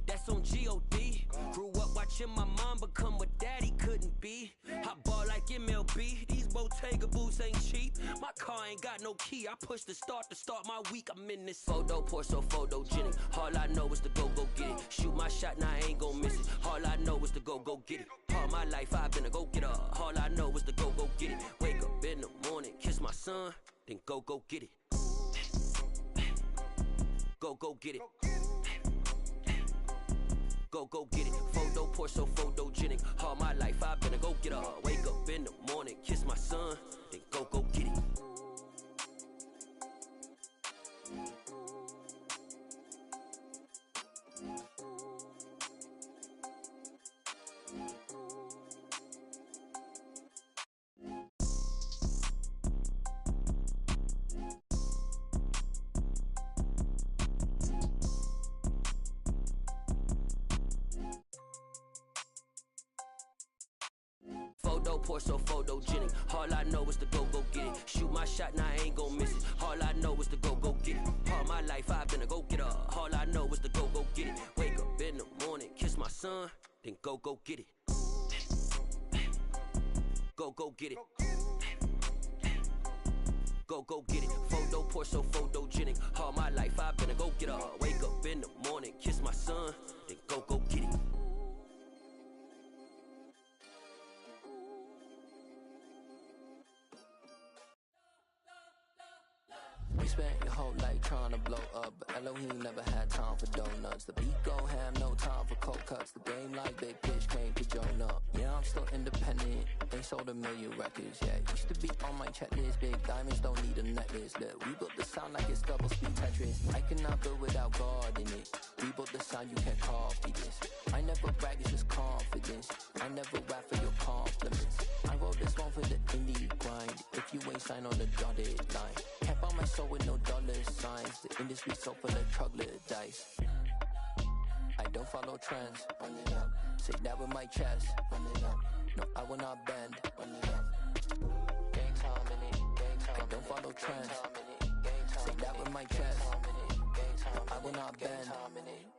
that's on G.O.D. Grew up watching my mom become what daddy couldn't be. I ball like MLB, these Bottega boots ain't cheap. My car ain't got no key, I push the start to start my week. I'm in this photo pour so photogenic. All I know is to go get it. Shoot my shot, now I ain't gon' miss it. All I know is to go get it. All my life I've been a go-getter. All I know is to go get it. Wake up in the morning, kiss my son, then go get it. Go get it. Go get it. Photo pour so photogenic. All my life I've been a go-getter. Wake up in the morning, kiss my son, then go get it. Photo pour so photogenic. All I know is to go get it. Shoot my shot, now I ain't gon' miss it. All I know is to go get it. All my life I've been a go-getter. All I know is to go get it. Wake up in the morning, kiss my son, then go get it. Go get it. Go get it. Photo pour so photogenic. All my life I've been a go-getter. Wake up in the morning, kiss my son, then go get it. We spent your whole life trying to blow up, but Elohim never had time for donuts. The beat go ham, no time for cold cuts. The game like big pitch came to join up. Yeah, I'm still independent, Ain't sold a million records yet. Used to be on my checklist. Big diamonds don't need a necklace. Look, we built the sound like it's double speed Tetris. I cannot build without God in it. We built the sound, you can't copy this. I never brag, it's just confidence. I never rap for your compliments. I wrote this one for the indie grind. If you ain't signed on the dotted line, can't buy my soul with no dollar signs. The industry so full of troglodytes. I don't follow trends. Run it up. Say that with my chest. Run it up. No, I will not bend. Run it up. Gang time in it. Gang time. I don't follow trends. Say that with my chest. I will not bend.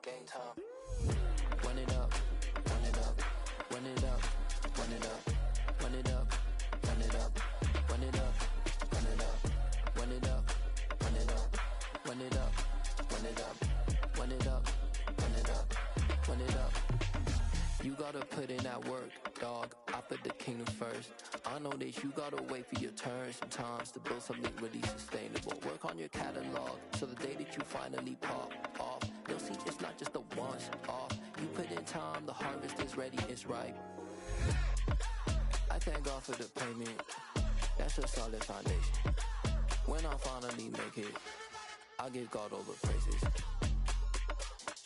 Gang time. Run it up. Run it up. Run it up. Run it up. Run it up. Run it up. Run it up. Run it up. Run it up. Run it up. Run it up. Run it up. Run it up. Run it up. Run it up. You gotta put in that work, dog. I put the kingdom first. I know that you gotta wait for your turn sometimes to build something really sustainable. Work on your catalog, so the day that you finally pop off, you'll see it's not just a once off. You put in time, the harvest is ready, it's ripe. I thank God for the payment. That's a solid foundation. When I finally make it, I'll give God all the praises.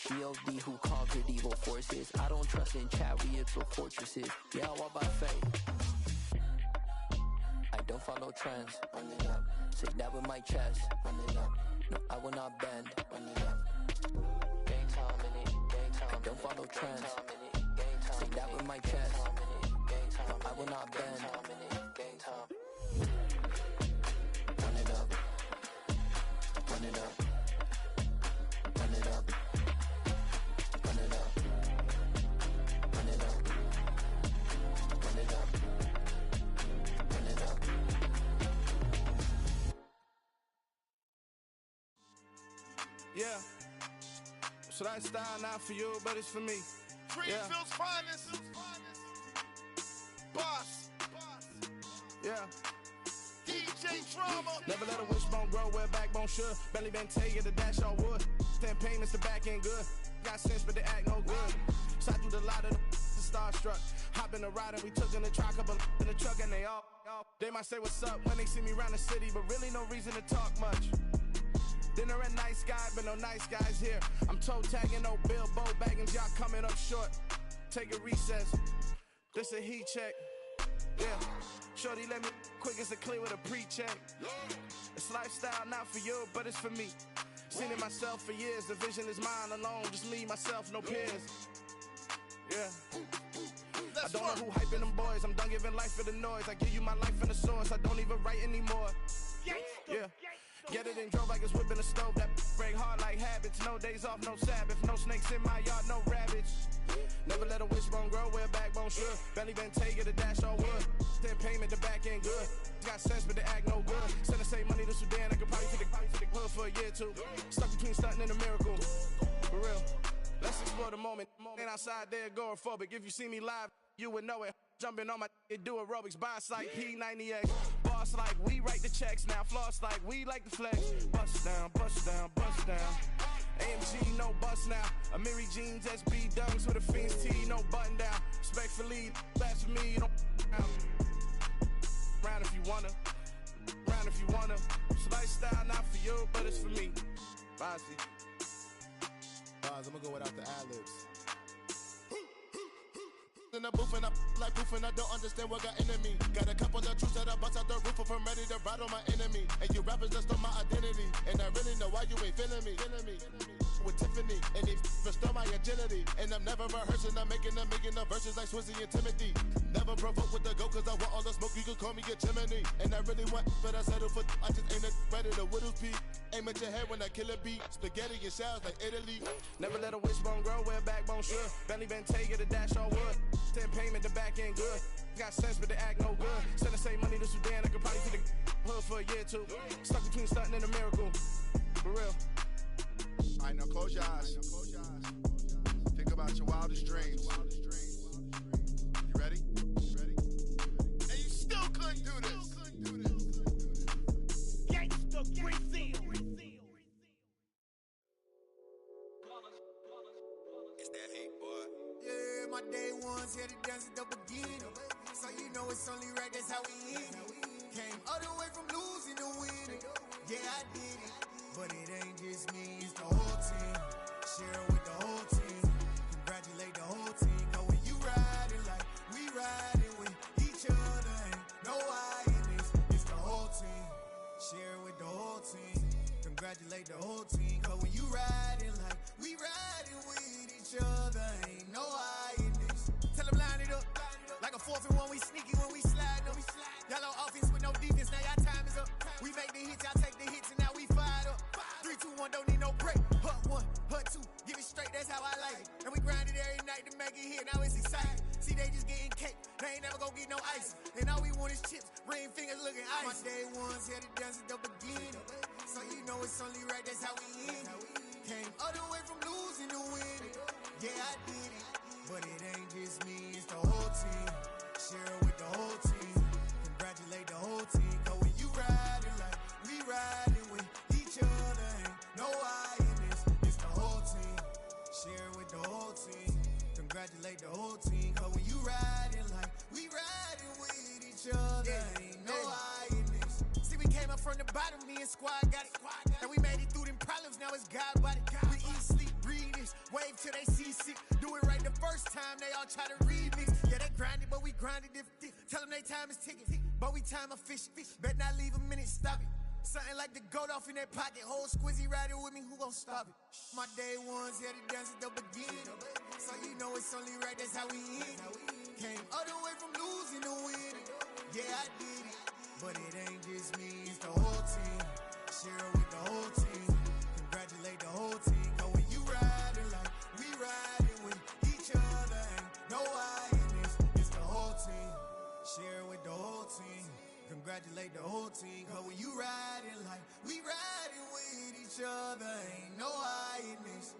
G.O.D. who conquered evil forces. I don't trust in chariots or fortresses. Yeah, I walk by faith. I don't follow trends. Run it up. Say that with my chest. Run it up. No, I will not bend. Run it up. Gang time in it. Gang time. I don't follow trends. Say that with my chest. I will not bend. Gang time. Run it up. Run it up. Run it up. Run it up. Run it up. Run it up. Run it up. Yeah. So that style not for you, but it's for me. Greenfield's finest. Boss. Yeah. DJ Drama. Never let a wishbone grow where a backbone should. Belly been taken to dash all wood. 10 payments to back end good. Got sense but they act no good. Shot through the lot of the starstruck. Hop in the ride and we took in the truck, couple in the truck and they all. They might say what's up when they see me around the city, but really no reason to talk much. Dinner at nice guy, but no nice guys here. I'm toe tagging, no Bilbo baggins, y'all coming up short. Take a recess. This a heat check. Yeah. Shorty let me quick as a clear with a pre-check. It's lifestyle not for you, but it's for me. Seen it myself for years. The vision is mine alone. Just me, myself, no peers. Yeah. I don't know who hyping them boys. I'm done giving life for the noise. I give you my life in the source. I don't even write anymore. Yeah. Get it and drove like it's whipping a stove. That break hard like habits. No days off, no Sabbath. No snakes in my yard, no rabbits. Never let a wishbone grow where a backbone should. Belly been taken to dash all wood. 10 payment, the back end good. Got sense, but they act no good. Send the same money to Sudan. I could probably take the hood for a year or two. Stuck between stunting and a miracle. For real. Let's explore the moment. Ain't outside there agoraphobic. If you see me live, you would know it. Jumping on my do aerobics, boss like P90X. Boss like we write the checks now. Floss like we like the flex. Bust down, bust down, bust down. AMG, no bust now. Amiri jeans, SB dunks with a Fiends tee, no button down. Respectfully, that's for me, you don't round if you wanna. Round if you wanna. It's lifestyle not for you, but it's for me. Bossy. I'm gonna go without the ad-libs. In the booth and I like proof and I don't understand what got into me. Got a couple of truths that I bust out the roof if I'm ready to ride on my enemy. And you rappers just stole my identity, and I really know why you ain't feeling me. With Tiffany, and they restore my agility. And I'm never rehearsing, I'm making a million of verses like Swizzy and Timothy. Never provoke with the go, cause I want all the smoke, you can call me a chimney. And I really want, but I settle for, I just ain't ready to whittle peak. Aim at your head when I kill a beat. Spaghetti and shells like Italy. Never let a wishbone grow where a backbone should. Belly been taken to dash all wood. 10 payment, the back end good. Got sense, but they act no good. Send the same money to Sudan, I could probably take the hood for a year or two. Stuck between stunting and a miracle. For real. Alright, now close your eyes. Think about your wildest dreams. You ready? And you still couldn't do this. Gangsta Greenfield. It's that hate, boy. Yeah, my day ones here to dance at the beginning. So you know it's only right, that's how we end it. Came all the way from losing to winning. Yeah, I did it. But it ain't just me, it's the whole team. Share it with the whole team. Congratulate the whole team. Cause when you riding like we riding with each other, ain't no I in this. It's the whole team. Share it with the whole team. Congratulate the whole team. Cause when you riding like we riding with each other, ain't no I in this. Tell them line it up. Like a 4th and 1, we sneaky when we slide them. Y'all on offense with no defense, now y'all time is up. We make the hits, y'all take the hits, and now we fired up. 3, 2, 1, don't need no break. Hut 1, hut 2, give it straight, that's how I like it. And we grind it every night to make it hit, now it's exciting. See, they just getting cake, they ain't never gonna get no ice. And all we want is chips, ring fingers looking ice. My day ones had to dance at the beginning. So you know it's only right, that's how we end it. Came all the way from losing to winning. Yeah, I did it. But it ain't just me, it's the whole team. Share it with the whole team. Congratulate the whole team. Cause when you riding like we riding with each other, ain't no I in this. It's the whole team. Share it with the whole team. Congratulate the whole team. Cause when you riding like we riding with each other, ain't no I in this. See, we came up from the bottom, me and squad got it. And we made it through them problems, now it's God body. We eat, sleep, breathe this. Wave till they see sick. Do it right the first time, they all try to remix. Yeah, they grinded, but we grinded different. Tell them they time is ticking, but we time efficient. Bet not leave a minute, stop it. Something like the goat off in their pocket. Whole squizzy riding with me, who gon' stop it? My day ones had to dance at the beginning. So you know it's only right, that's how we end it. Came all the way from losing to winning. Yeah, I did it. But it ain't just me, it's the whole team. Share it with the whole team. Congratulate the whole team. Cause when you riding like we riding with each other, ain't no I in this. It's the whole team. Share it with the whole team. Congratulate the whole team. Cause when you riding like we riding with each other, ain't no I in this.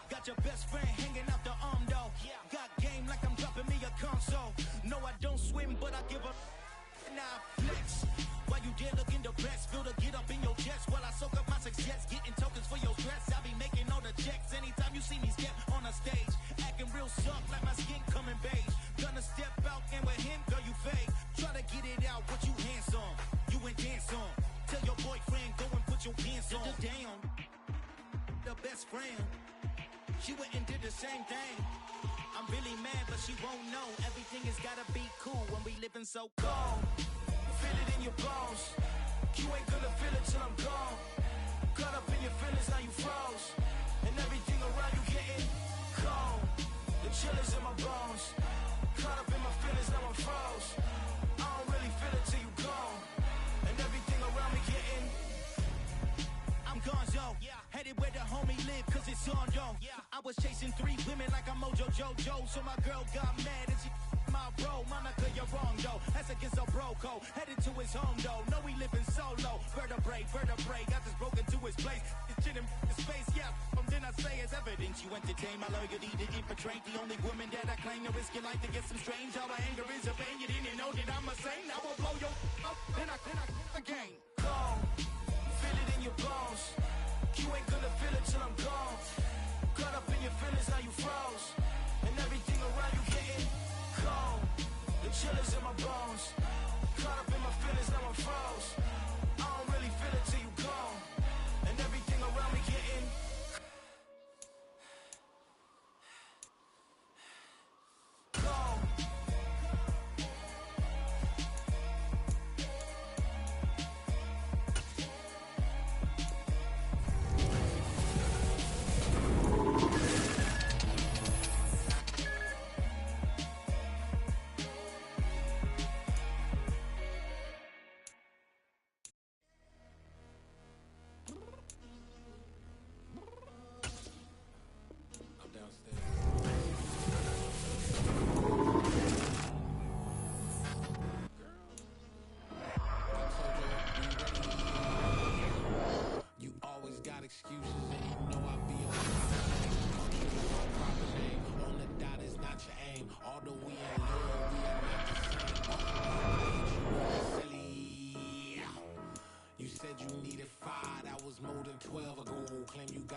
Got your best friend hanging out the arm though. Got game like I'm dropping me a console. No, I don't swim, but I give a now flex. While you there looking the best, feel the get up in your chest while I soak up my success, getting tokens for your stress. I be making all the checks anytime you see me step on a stage, acting real soft like my skin coming beige. Gonna step out and with him, girl, you fake. Try to get it out, what you hands on, you ain't dance on. Tell your boyfriend go and put your pants on. Down, the best friend. She went and did the same thing. I'm really mad, but she won't know. Everything has gotta be cool when we living so cold. Feel it in your bones. You ain't gonna feel it till I'm gone. Caught up in your feelings, now you froze. And everything around you getting cold. The chill is in my bones. Caught up in my feelings, now I'm froze. I don't really feel it till you gone. And everything around me getting I'm gonzo. Headed where the homie live, cause it's on, yo. I was chasing 3 women like I'm Mojo Jojo. So my girl got mad and she my bro. Monica, you're wrong, though. That's against a bro code. Headed to his home, though. No, we living solo. Vertebrae. Got this broken to his place. It's shit in his face, yeah. Then I say it's evidence you entertain my loyalty to infiltrate. The only woman that I claim to risk your life to get some strange. How my anger is a pain. You didn't know that I'm a saint. I will blow your up. Then I again. Gone. Feel it in your bones. You ain't gonna feel it till I'm gone. Caught up in your feelings, now you froze. And everything around you getting cold. The chill is in my bones. Caught up in my feelings, now I'm froze. I don't really feel it till you gone. And everything around me getting cold.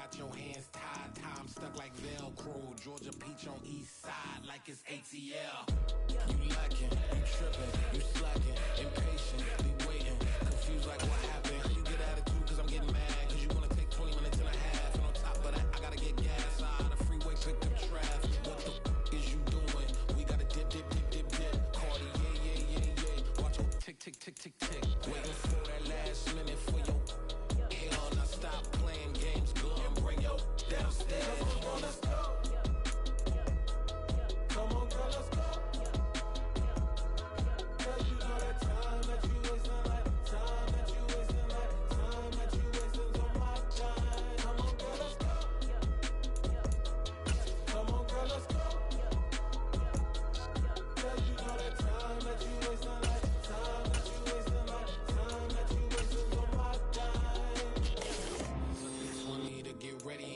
got your hands tied, time stuck like Velcro. Georgia Peach on east side like it's ATL. You lacking, you tripping, you slacking, impatient, be waiting, confused like what happened. How you get attitude cause I'm getting mad, cause you wanna take 20 minutes and a half. And on top of that, I gotta get gas out of the freeway, pick up traffic. What the is you doing? We gotta dip. Cardi, yeah. Watch your tick. Waiting for that last minute for your hell. Now stop playing games, go and bring your downstairs. Come on, let's go. Come on, girl, let's go. Cause you know that time that you wasting, like time that you wasting, like time that you wasting's on my time. Come on, girl, let's go. Come on, girl, let's go. Cause you know that time that you wasting, like time that you wasting, like time that you wasting's on my time. This one need to get ready.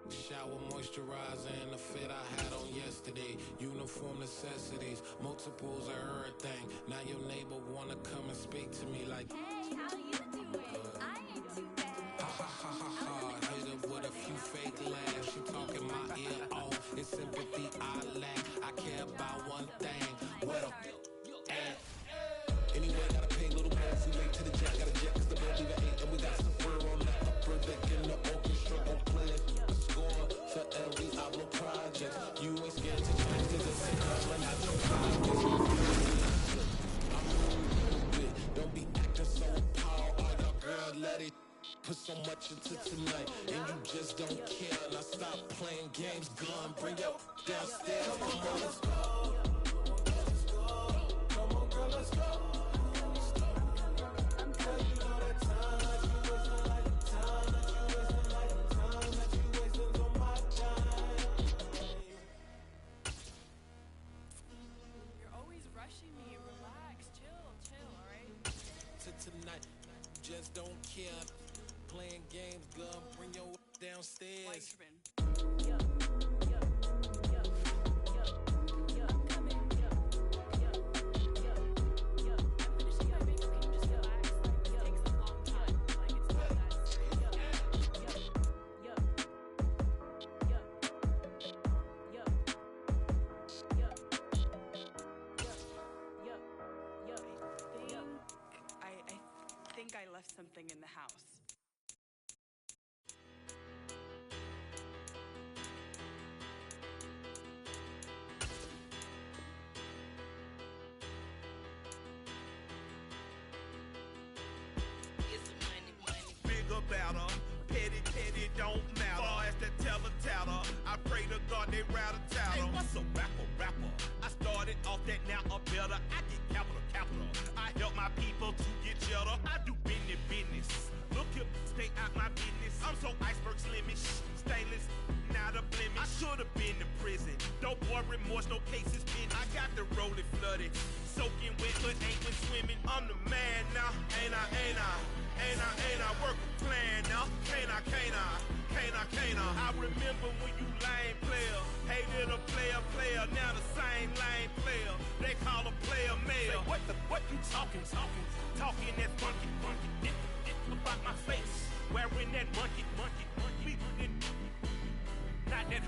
Shower moisturizer and the fit I had on yesterday. Uniform necessities, multiples of everything. Now your neighbor wanna come and speak to me like, hey, how you doing? I ain't too bad. Ha. Hit her with a few fake laughs. She talking my ear off. It's sympathy I lack. I care about one thing. What a at. Anyway, gotta pay a little more. If we late to the jet, gotta jet cause the boat leave at 8. And we got some fur on the upper deck in the orchestra. Go play it. Score for every album project. You ain't scared to change cause it's coming out your pockets. I'm stupid. Don't be acting so power. All your girl let it put so much into tonight. And you just don't care. Now stop playing games. Gun, bring your downstairs. Come on, let's go. Come on, girl, let's go. Cause you know that time that you wasting, like time that you wasting, like time that you wasting's on my time. You're always rushing me. Relax, chill, alright? To tonight, just don't care. Playing games, gun, bring your downstairs. I think I left something in the house. Bigger, better, petty, don't matter. Far as the teller, I pray to God they rattle tattle. Hey, what's a rapper? I started off that, now I'm better. I get capital. I help my people to get cheddar. I do business. Look here, stay out my business. I'm so iceberg slimish, stainless, not a blemish. I should've been in prison. No boy remorse, no cases pinned. I got the rolling flooded, soaking wet, but ain't been swimming. I'm the man now, ain't I work a plan now. Can't I? I remember when you lame player, hated a player, now the same lame player. They call a player mayor. Say, what you talking that funky, it about my face, wearing that monkey, not that,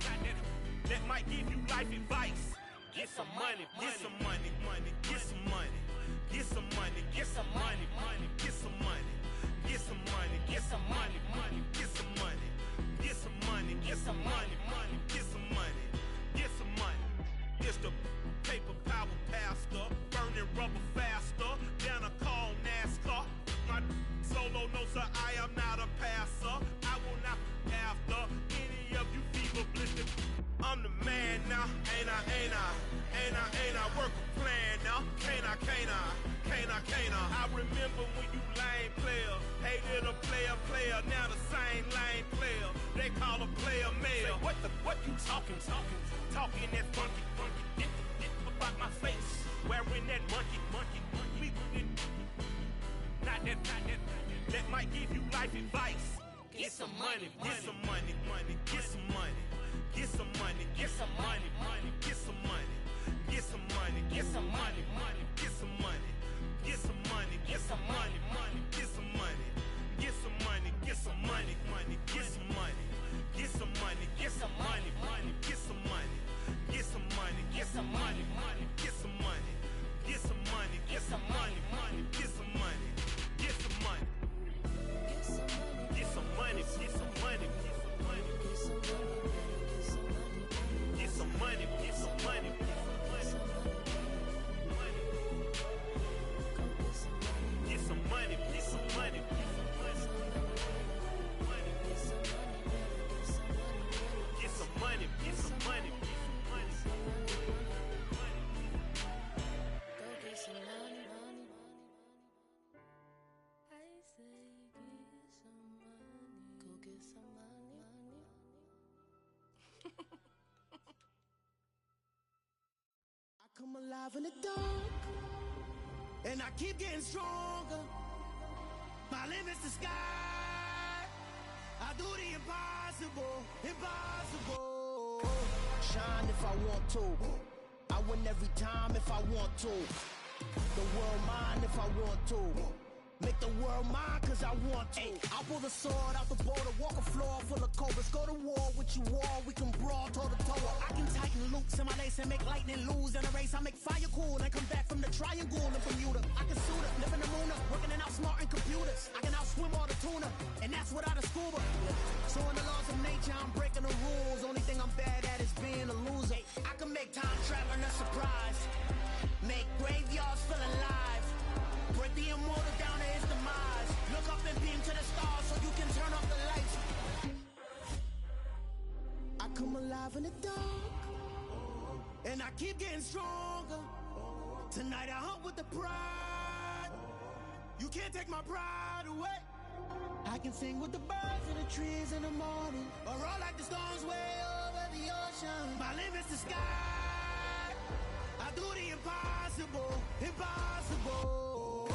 that might give you life advice. Get some money, get some money, get some money, get some money, get some money, get some money, get some money, get some money, get some money, get some money, get some money, get some money, get some money. It's the paper power pastor, burning rubber faster than a call NASCAR. My solo, no sir, I am not a passer. I will not after any of you fever blistered. I'm the man now, ain't I work a plan now. Can't I? I remember when you lame player, hated a player, now the same lame player. They call a player mayor. Say, what you talking that funky, it about my face, wearing that monkey, not that, that might give you life advice. Get some money, get some money, get some money, get some money, get some money, get some money, get some money, get some money, get some money, get some money, get some money, get some money, get some money, get some money, alive in the dark, and I keep getting stronger. My limit's the sky. I do the impossible, impossible. Shine if I want to. I win every time if I want to. The world mine if I want to. Make the world mine cause I want to. I'll pull the sword out the border, walk a floor full of cobras. Go to war with you all, we can brawl toe to toe. I can tighten loops in my lace and make lightning lose in a race. I make fire cool and come back from the triangle in Bermuda. I can suit it, live in the moon, working and outsmarting computers. I can outswim all the tuna, and that's without a scuba. So in the laws of nature, I'm breaking the rules. Only thing I'm bad at is being a loser. I can make time traveling a surprise, make graveyards feel alive, break the immortal down to his demise. Look up and beam to the stars so you can turn off the lights. I come alive in the dark, and I keep getting stronger. Tonight I hunt with the pride. You can't take my pride away. I can sing with the birds and the trees in the morning, or roll like the storms way over the ocean. My limit's the sky. I do the impossible, impossible.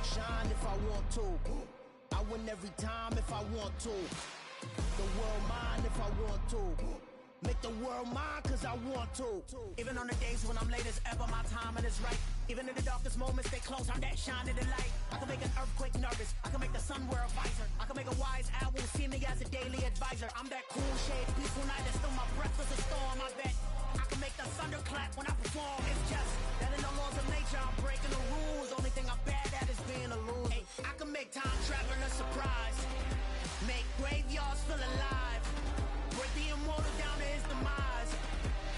Shine if I want to. I win every time if I want to. The world mine if I want to. Make the world mine cause I want to. Even on the days when I'm late as ever, my timing is right. Even in the darkest moments, stay close, I'm that shining the light. I can make an earthquake nervous, I can make the sun wear a visor. I can make a wise owl see me as a daily advisor. I'm that cool shade, peaceful night, that's still my breath is a storm, I bet. I can make the thunder clap when I perform. It's just that in the laws of nature, I'm breaking the rules. Only thing I'm bad at is being a loser. Hey, I can make time traveling a surprise, make graveyards feel alive, break the immortal down to his demise.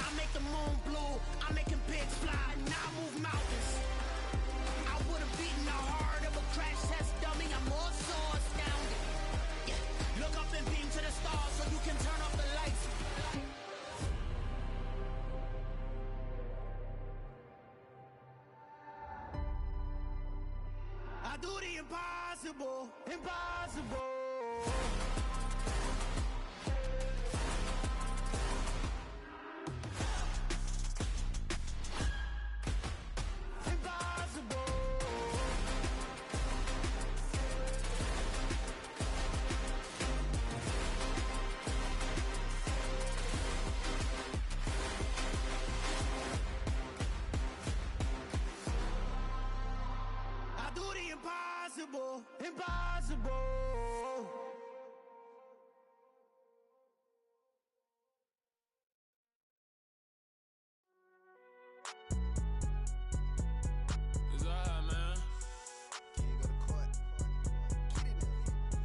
I make the moon blue, I'm making pigs fly, now I move mountains. I would've beaten the heart of a crash test dummy, I'm more so astounded. Yeah. Look up and beam to the stars so you can turn off the lights. I do the impossible, impossible. Impossible, impossible. It's alright, man.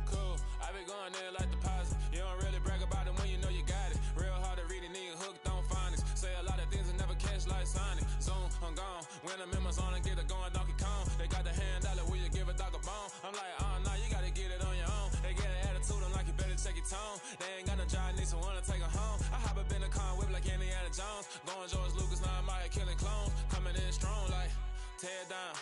Cool. I be going there like deposit. You don't really brag about it when you know you got it. Real hard to read a nigga hooked on phonics. Say a lot of things and never catch like Sonic. Zone, I'm gone. When I'm in my zone and get it going Donkey Kong. They got the hand dollar, will you give a dog a bone? I'm like, oh, nah, you gotta get it on your own. They get an attitude, I'm like, you better check your tone. They ain't got no job, need someone to take her home. I hop up in a car, whip like Indiana Jones. Going George Lucas, now I'm out here killing clones. Coming in strong like, tear down,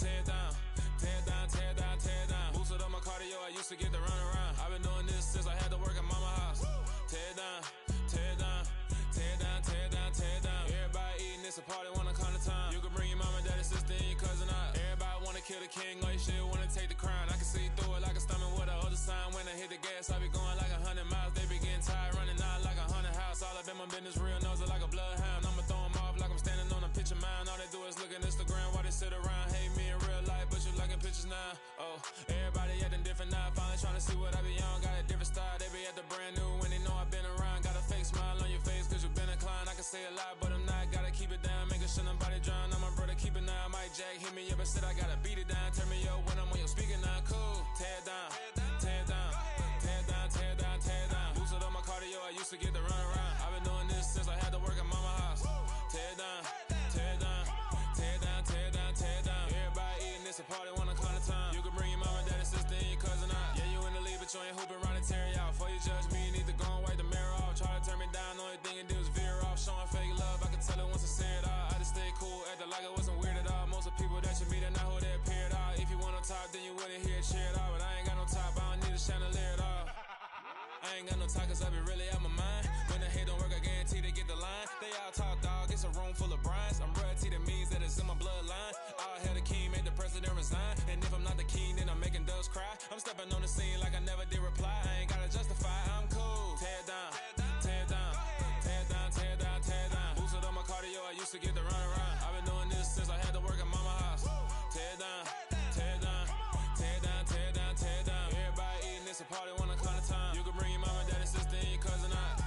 tear down, tear down, tear down, tear down. Boosted up my cardio, I used to get to run around. I've been doing this since I had to work at mama house. Tear down, tear down, tear down, tear down, tear down. Everybody eating, it's a party, wanna come to time. You can bring your mama, daddy, sister, and your cousin out. Everybody wanna kill the king, like shit, wanna take the crown. I can see through it like a stomach with a other sign. When I hit the gas, I be going like 100 miles. They be getting tired, running out like 100 house. All up in my business, real nose like a bloodhound. I'ma throw them off like I'm standing on a picture mound. All they do is look at Instagram while they sit around. Hate me in real life, but you liking pictures now. Oh, everybody acting different now. Finally trying to see what I be on. Got a different style, they be at the brand new when they know I've been around. Got a fake smile on your face cause you been inclined. I can say a lot, but I'm not. Gotta keep it down, making sure nobody drown. I'm my brother, keep it now. Mike Jack hit me up and said I gotta beat it down. Turn me up when I'm on your speaker now. Cool, tear down, tear down, tear down, tear down, tear down. Boosted up my cardio, I used to get to run around. I've been doing this since I had to work at mama house. Tear down, tear down, tear down, tear down, tear down. Everybody eating, it's a party, wanna come to time. You can bring your mama, daddy, sister, and your cousin out. Yeah, you in the league, but you ain't hooping around and tear out. Before you judge me, you need to go and wipe the mirror off. Try to turn me down, only thing you do is veer off. Showing fake love, I can tell it once I say it all. I just stay cool, acting like it wasn't weird at all. Most of the people that you meet are not who they appeared. talk, cause I be really out my mind. When the hate don't work, I guarantee they get the line. They all talk, dog, it's a room full of brines. I'm royalty, that means that it's in my bloodline. All hail the king, make the president resign. And if I'm not the king, then I'm making doves cry. I'm stepping on the scene like I never did reply. I ain't gotta justify, I'm cool. Tear down, tear down, tear down, tear down, tear down. Boosted on my cardio, I used to get the run around. I've been doing this since I had to work at mama house. Tear down, tear down, tear down, tear down, tear down. Everybody eating, it's a party, one o'clock of time. You can bring your mama, daddy, sister, and your cousin out.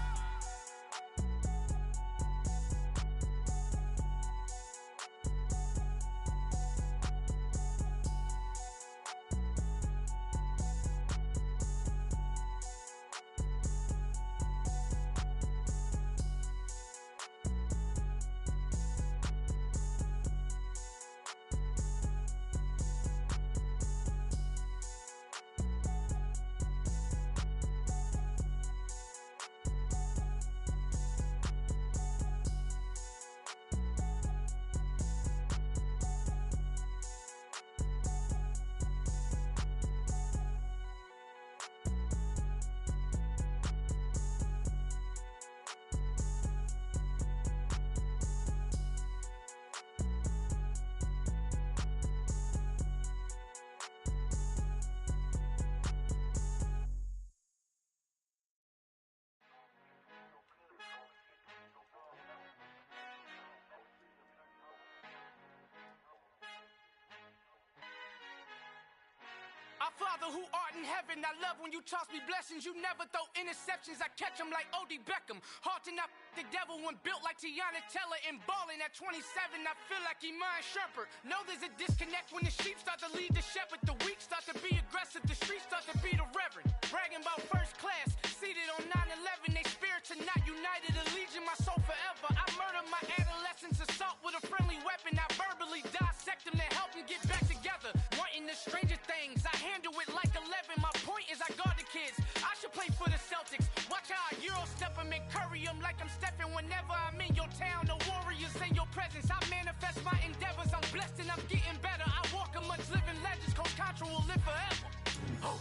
Our Father who art in heaven, I love when you toss me blessings. You never throw interceptions, I catch them like O.D. Beckham. Hard to knock the devil when built like Tiana Teller and balling at 27, I feel like Iman Shumpert. Know there's a disconnect when the sheep start to lead the shepherd. The weak start to be aggressive, the streets start to be the reverend. Bragging about first class, seated on 9/11. They spirits are not united, allegiant my soul forever. I murder my adolescence, assault with a friendly weapon. I verbally dissect them to help them get back together. Wanting the stranger things, I handle it like 11. My point is I guard the kids. I should play for the Celtics. Watch how I Euro step them and curry them like I'm stepping. Whenever I'm in your town, the Warriors in your presence. I manifest my endeavors. I'm blessed and I'm getting better. I walk amongst living legends. Coach Contra will live forever. Oh.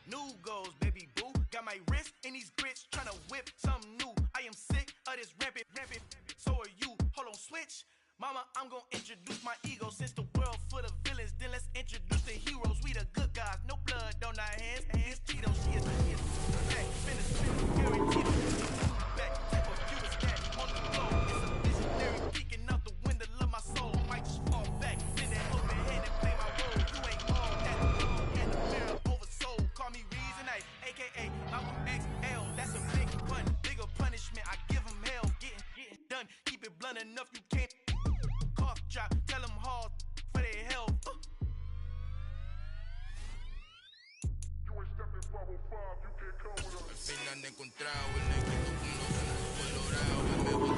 New goals, baby boo. Got my wrist in these grits, tryna whip something new. I am sick of this rampant. So are you. Hold on, switch. Mama, I'm gonna introduce my ego. Since the world full of villains, then let's introduce the heroes. We the good guys, no blood on our hands. Hands Cheetos, she is hey, spin, guaranteed to back. Type of view is that on the floor. It's a visionary peeking out the window of my soul. Might just fall back, then that open head and play my role. You ain't all that. And the mirror oversold. Call me Reason, aka Malcolm XL. That's a big pun, bigger punishment. I give him hell, getting done. Keep it blunt enough, you can't. Cough drop, tell them hard for their health. Al final de encontrado el negrito con los ojos colorados.